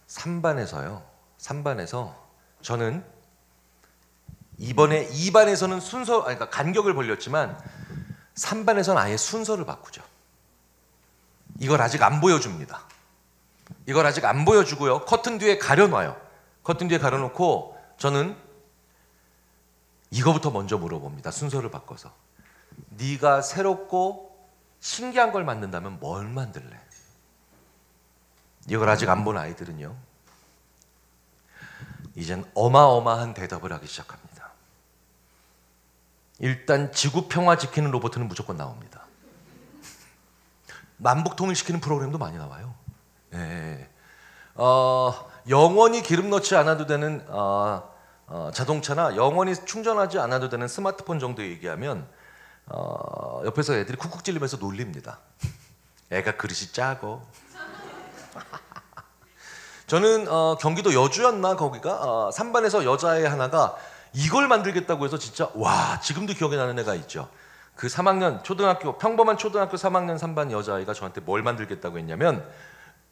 3반에서 저는 이번에 2반에서는 그러니까 간격을 벌렸지만 3반에서는 아예 순서를 바꾸죠. 이걸 아직 안 보여줍니다. 이걸 아직 안 보여주고요. 커튼 뒤에 가려놔요. 커튼 뒤에 가려놓고 저는 이거부터 먼저 물어봅니다. 순서를 바꿔서. 네가 새롭고 신기한 걸 만든다면 뭘 만들래? 이걸 아직 안 본 아이들은요, 이젠 어마어마한 대답을 하기 시작합니다. 일단 지구 평화 지키는 로봇은 무조건 나옵니다. 남북 통일시키는 프로그램도 많이 나와요. 네. 영원히 기름 넣지 않아도 되는 자동차나 영원히 충전하지 않아도 되는 스마트폰 정도 얘기하면 옆에서 애들이 쿡쿡 찔리면서 놀립니다. 애가 그릇이 작어. 저는 경기도 여주였나 거기가 3반에서 여자애 하나가 이걸 만들겠다고 해서 진짜 와, 지금도 기억에 나는 애가 있죠. 그 3학년 평범한 초등학교 3학년 3반 여자아이가 저한테 뭘 만들겠다고 했냐면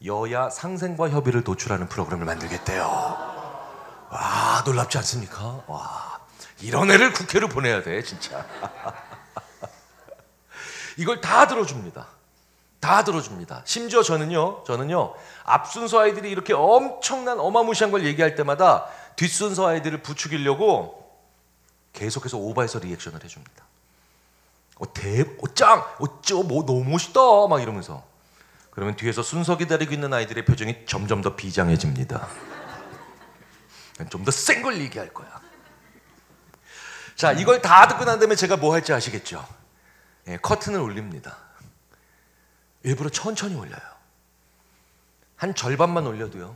여야 상생과 협의를 도출하는 프로그램을 만들겠대요. 와, 놀랍지 않습니까? 와, 이런 애를 국회로 보내야 돼 진짜. 이걸 다 들어줍니다. 다 들어줍니다. 심지어 저는요 앞순서 아이들이 이렇게 엄청난 어마무시한 걸 얘기할 때마다 뒷순서 아이들을 부추기려고 계속해서 오버해서 리액션을 해줍니다. 뭐 너무 멋있다 막 이러면서. 그러면 뒤에서 순서 기다리고 있는 아이들의 표정이 점점 더 비장해집니다. 좀 더 센 걸 얘기할 거야. 자, 이걸 다 듣고 난 다음에 제가 뭐 할지 아시겠죠? 예, 커튼을 올립니다. 일부러 천천히 올려요. 한 절반만 올려도요,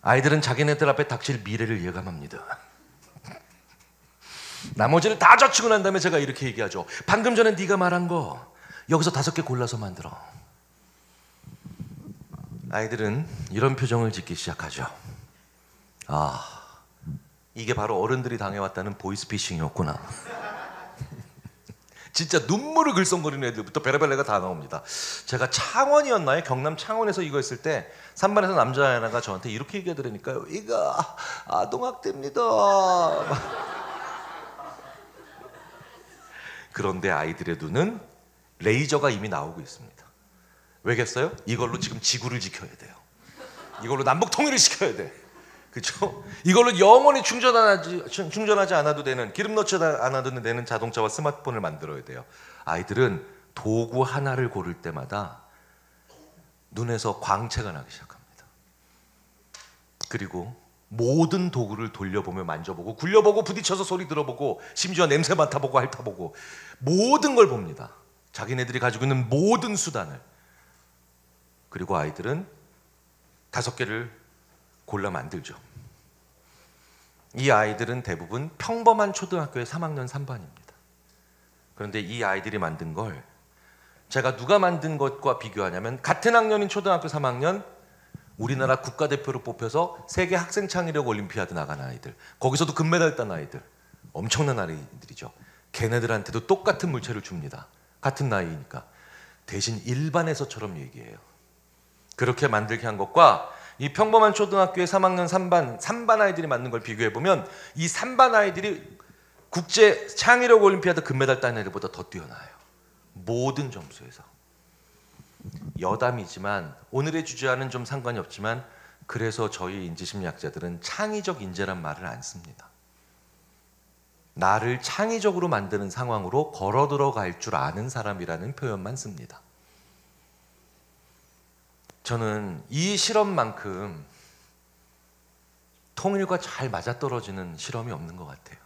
아이들은 자기네들 앞에 닥칠 미래를 예감합니다. 나머지를 다 젖히고 난 다음에 제가 이렇게 얘기하죠. 방금 전에 네가 말한 거 여기서 5개 골라서 만들어. 아이들은 이런 표정을 짓기 시작하죠. 아, 이게 바로 어른들이 당해왔다는 보이스피싱이었구나. 진짜 눈물을 글썽거리는 애들부터 베라벨레가 다 나옵니다. 제가 창원이었나요? 경남 창원에서 이거 했을 때 3반에서 남자 하나가 저한테 이렇게 얘기하더라니까요. 이거 아동학대입니다. 그런데 아이들의 눈은 레이저가 이미 나오고 있습니다. 왜겠어요? 이걸로 지금 지구를 지켜야 돼요. 이걸로 남북 통일을 시켜야 돼. 그렇죠? 이걸로 영원히 충전하지 않아도 되는, 기름 넣지 않아도 되는 자동차와 스마트폰을 만들어야 돼요. 아이들은 도구 하나를 고를 때마다 눈에서 광채가 나기 시작합니다. 그리고 모든 도구를 돌려보며 만져보고 굴려보고 부딪혀서 소리 들어보고 심지어 냄새 맡아보고 핥아보고 모든 걸 봅니다. 자기네들이 가지고 있는 모든 수단을. 그리고 아이들은 5개를 골라 만들죠. 이 아이들은 대부분 평범한 초등학교의 3학년 3반입니다. 그런데 이 아이들이 만든 걸 제가 누가 만든 것과 비교하냐면, 같은 학년인 초등학교 3학년 우리나라 국가대표로 뽑혀서 세계 학생 창의력 올림피아드 나간 아이들, 거기서도 금메달 딴 아이들, 엄청난 아이들이죠. 걔네들한테도 똑같은 물체를 줍니다. 같은 나이니까. 대신 일반에서처럼 얘기해요. 그렇게 만들게 한 것과 이 평범한 초등학교의 3학년 3반 아이들이 만든 걸 비교해보면, 이 3반 아이들이 국제 창의력 올림피아드 금메달 딴 애들보다 더 뛰어나요. 모든 점수에서. 여담이지만 오늘의 주제와는 좀 상관이 없지만, 그래서 저희 인지심리학자들은 창의적 인재란 말을 안 씁니다. 나를 창의적으로 만드는 상황으로 걸어 들어갈 줄 아는 사람이라는 표현만 씁니다. 저는 이 실험만큼 통일과 잘 맞아떨어지는 실험이 없는 것 같아요.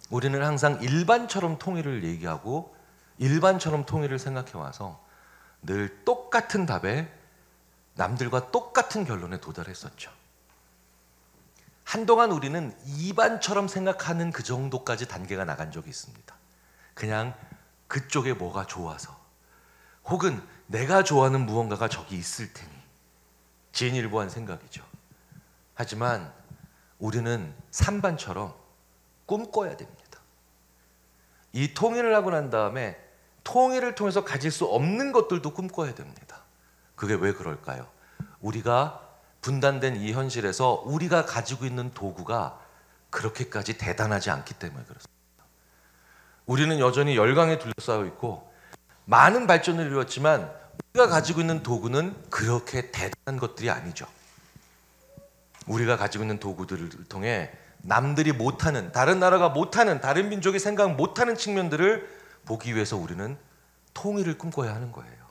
우리는 항상 일반처럼 통일을 얘기하고 일반처럼 통일을 생각해와서 늘 똑같은 답에 남들과 똑같은 결론에 도달했었죠. 한동안 우리는 이반처럼 생각하는 그 정도까지 단계가 나간 적이 있습니다. 그냥 그쪽에 뭐가 좋아서, 혹은 내가 좋아하는 무언가가 저기 있을 테니, 진일보한 생각이죠. 하지만 우리는 3반처럼 꿈꿔야 됩니다. 이 통일을 하고 난 다음에 통일을 통해서 가질 수 없는 것들도 꿈꿔야 됩니다. 그게 왜 그럴까요? 우리가 분단된 이 현실에서 우리가 가지고 있는 도구가 그렇게까지 대단하지 않기 때문에 그렇습니다. 우리는 여전히 열강에 둘러싸여 있고 많은 발전을 이루었지만 우리가 가지고 있는 도구는 그렇게 대단한 것들이 아니죠. 우리가 가지고 있는 도구들을 통해 남들이 못하는, 다른 나라가 못하는, 다른 민족이 생각 못하는 측면들을 보기 위해서 우리는 통일을 꿈꿔야 하는 거예요.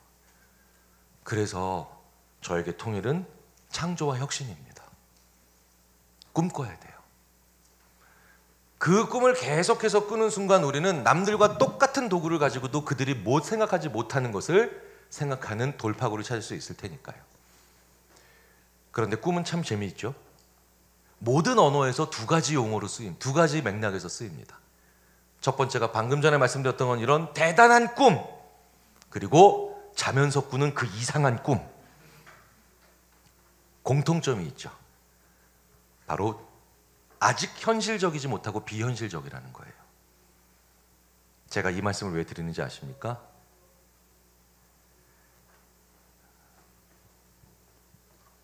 그래서 저에게 통일은 창조와 혁신입니다. 꿈꿔야 돼요. 그 꿈을 계속해서 꾸는 순간 우리는 남들과 똑같은 도구를 가지고도 그들이 생각하지 못하는 것을 생각하는 돌파구를 찾을 수 있을 테니까요. 그런데 꿈은 참 재미있죠. 모든 언어에서 2가지 용어로 쓰임, 2가지 맥락에서 쓰입니다. 첫 번째가 방금 전에 말씀드렸던 건 이런 대단한 꿈, 그리고 자면서 꾸는 그 이상한 꿈. 공통점이 있죠. 바로 아직 현실적이지 못하고 비현실적이라는 거예요. 제가 이 말씀을 왜 드리는지 아십니까?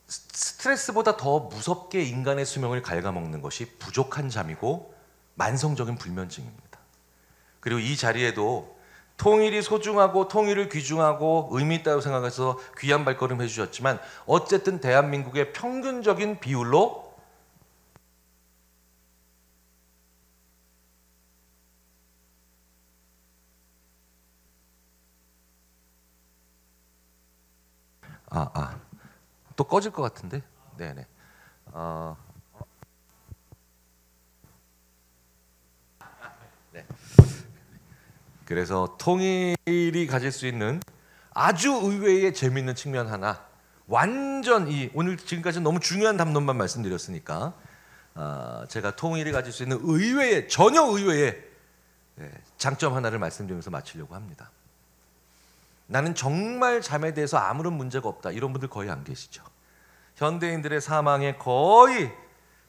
스트레스보다 더 무섭게 인간의 수명을 갉아먹는 것이 부족한 잠이고 만성적인 불면증입니다. 그리고 이 자리에도 통일이 소중하고 통일을 귀중하고 의미 있다고 생각해서 귀한 발걸음 해주셨지만, 어쨌든 대한민국의 평균적인 비율로 또 꺼질 것 같은데? 네네. 네. 그래서 통일이 가질 수 있는 아주 의외의 재미있는 측면 하나, 완전 오늘 지금까지 너무 중요한 담론만 말씀드렸으니까 제가 통일이 가질 수 있는 의외의, 전혀 의외의 장점 하나를 말씀드리면서 마치려고 합니다. 나는 정말 잠에 대해서 아무런 문제가 없다, 이런 분들 거의 안 계시죠. 현대인들의 사망에 거의,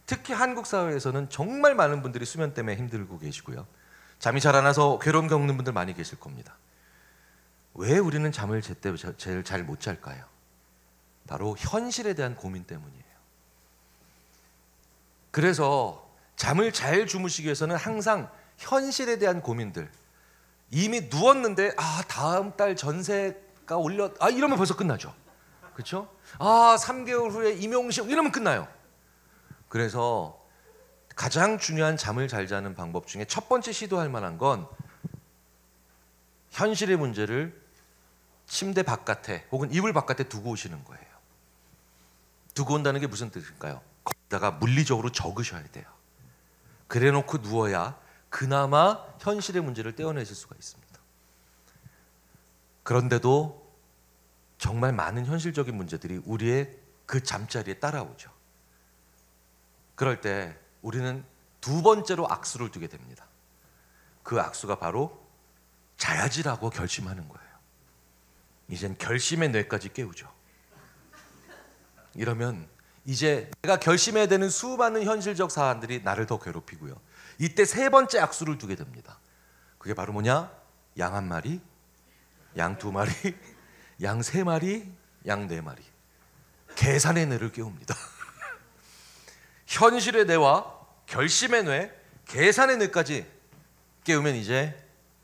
특히 한국 사회에서는 정말 많은 분들이 수면 때문에 힘들고 계시고요. 잠이 잘 안 와서 괴로움 겪는 분들 많이 계실 겁니다. 왜 우리는 잠을 제때 제일 잘 못 잘까요? 바로 현실에 대한 고민 때문이에요. 그래서 잠을 잘 주무시기 위해서는 항상 현실에 대한 고민들, 이미 누웠는데 다음 달 전세가 이러면 벌써 끝나죠. 그렇죠? 3개월 후에 임용시험 이러면 끝나요. 그래서 가장 중요한 잠을 잘 자는 방법 중에 첫 번째 시도할 만한 건 현실의 문제를 침대 바깥에 혹은 이불 바깥에 두고 오시는 거예요. 두고 온다는 게 무슨 뜻일까요? 거기다가 물리적으로 적으셔야 돼요. 그래 놓고 누워야 그나마 현실의 문제를 떼어내실 수가 있습니다. 그런데도 정말 많은 현실적인 문제들이 우리의 그 잠자리에 따라오죠. 그럴 때 우리는 두 번째로 악수를 두게 됩니다. 그 악수가 바로 자야지라고 결심하는 거예요. 이젠 결심의 뇌까지 깨우죠. 이러면 이제 내가 결심해야 되는 수많은 현실적 사안들이 나를 더 괴롭히고요. 이때 세 번째 악수를 두게 됩니다. 그게 바로 뭐냐? 양 한 마리, 양 두 마리, 양 세 마리, 양 네 마리. 계산의 뇌를 깨웁니다. 현실의 뇌와 결심의 뇌, 계산의 뇌까지 깨우면 이제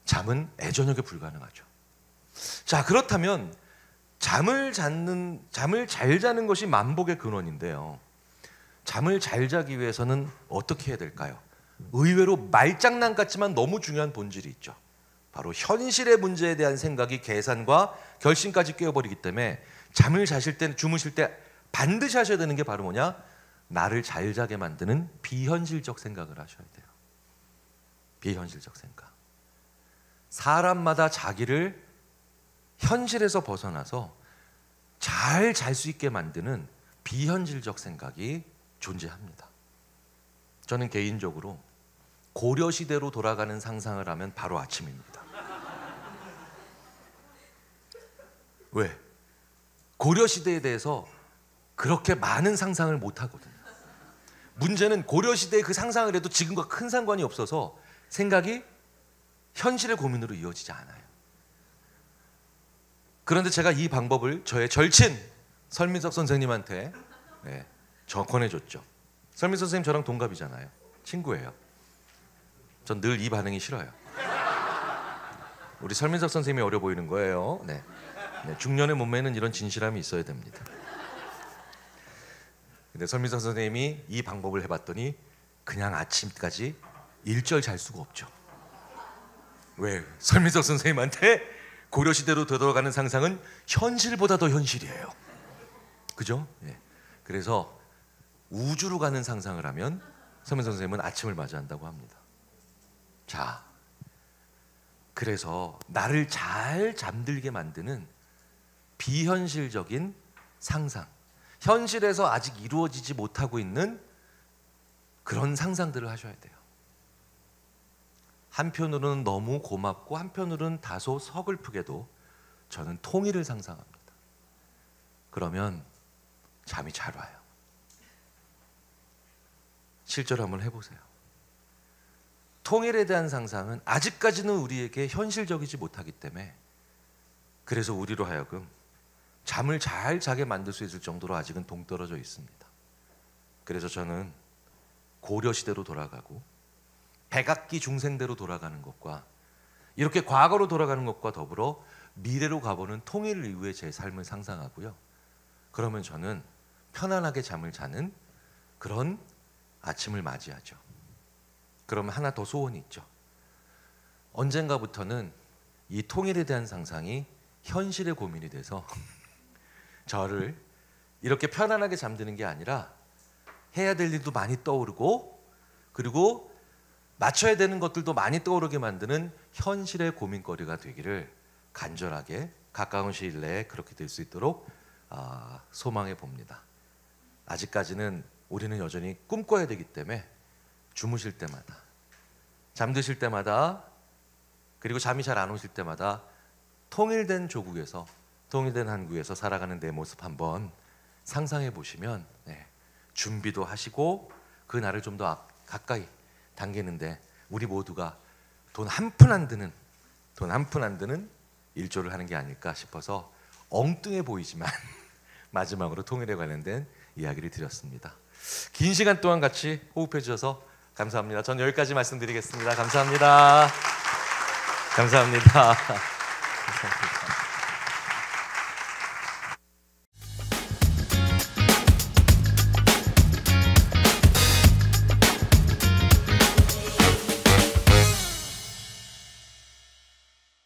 잠은 애저녁에 불가능하죠. 자, 그렇다면 잠을 잘 자는 것이 만복의 근원인데요. 잠을 잘 자기 위해서는 어떻게 해야 될까요? 의외로 말장난 같지만 너무 중요한 본질이 있죠. 바로 현실의 문제에 대한 생각이 계산과 결심까지 깨어버리기 때문에 잠을 자실 때, 주무실 때 반드시 하셔야 되는 게 바로 뭐냐? 나를 잘 자게 만드는 비현실적 생각을 하셔야 돼요. 비현실적 생각. 사람마다 자기를 현실에서 벗어나서 잘 잘 수 있게 만드는 비현실적 생각이 존재합니다. 저는 개인적으로 고려시대로 돌아가는 상상을 하면 바로 아침입니다. 왜? 고려시대에 대해서 그렇게 많은 상상을 못 하거든요. 문제는 고려시대의 그 상상을 해도 지금과 큰 상관이 없어서 생각이 현실의 고민으로 이어지지 않아요. 그런데 제가 이 방법을 저의 절친 설민석 선생님한테 권해줬죠. 설민석 선생님 저랑 동갑이잖아요. 친구예요. 전 늘 이 반응이 싫어요. 우리 설민석 선생님이 어려 보이는 거예요. 중년의 몸매는 이런 진실함이 있어야 됩니다. 근데 설민석 선생님이 이 방법을 해봤더니 그냥 아침까지 일절 잘 수가 없죠. 왜? 설민석 선생님한테 고려시대로 되돌아가는 상상은 현실보다 더 현실이에요. 그죠? 그래서 우주로 가는 상상을 하면 설민석 선생님은 아침을 맞이한다고 합니다. 자, 그래서 나를 잘 잠들게 만드는 비현실적인 상상, 현실에서 아직 이루어지지 못하고 있는 그런 상상들을 하셔야 돼요. 한편으로는 너무 고맙고 한편으로는 다소 서글프게도 저는 통일을 상상합니다. 그러면 잠이 잘 와요. 실제로 한번 해보세요. 통일에 대한 상상은 아직까지는 우리에게 현실적이지 못하기 때문에 그래서 우리로 하여금 잠을 잘 자게 만들 수 있을 정도로 아직은 동떨어져 있습니다. 그래서 저는 고려시대로 돌아가고 백악기 중생대로 돌아가는 것과 이렇게 과거로 돌아가는 것과 더불어 미래로 가보는 통일 이후의 제 삶을 상상하고요. 그러면 저는 편안하게 잠을 자는 그런 아침을 맞이하죠. 그러면 하나 더 소원이 있죠. 언젠가부터는 이 통일에 대한 상상이 현실의 고민이 돼서 저를 이렇게 편안하게 잠드는 게 아니라 해야 될 일도 많이 떠오르고 그리고 맞춰야 되는 것들도 많이 떠오르게 만드는 현실의 고민거리가 되기를 간절하게 가까운 시일 내에 그렇게 될 수 있도록 소망해 봅니다. 아직까지는 우리는 여전히 꿈꿔야 되기 때문에 주무실 때마다, 잠드실 때마다, 그리고 잠이 잘 안 오실 때마다 통일된 조국에서, 통일된 한국에서 살아가는 내 모습 한번 상상해 보시면 준비도 하시고 그 날을 좀 더 가까이 당기는데 우리 모두가 돈 한 푼 안 드는 일조를 하는 게 아닐까 싶어서 엉뚱해 보이지만 마지막으로 통일에 관련된 이야기를 드렸습니다. 긴 시간 동안 같이 호흡해 주셔서 감사합니다. 전 여기까지 말씀드리겠습니다. 감사합니다. 감사합니다. 감사합니다.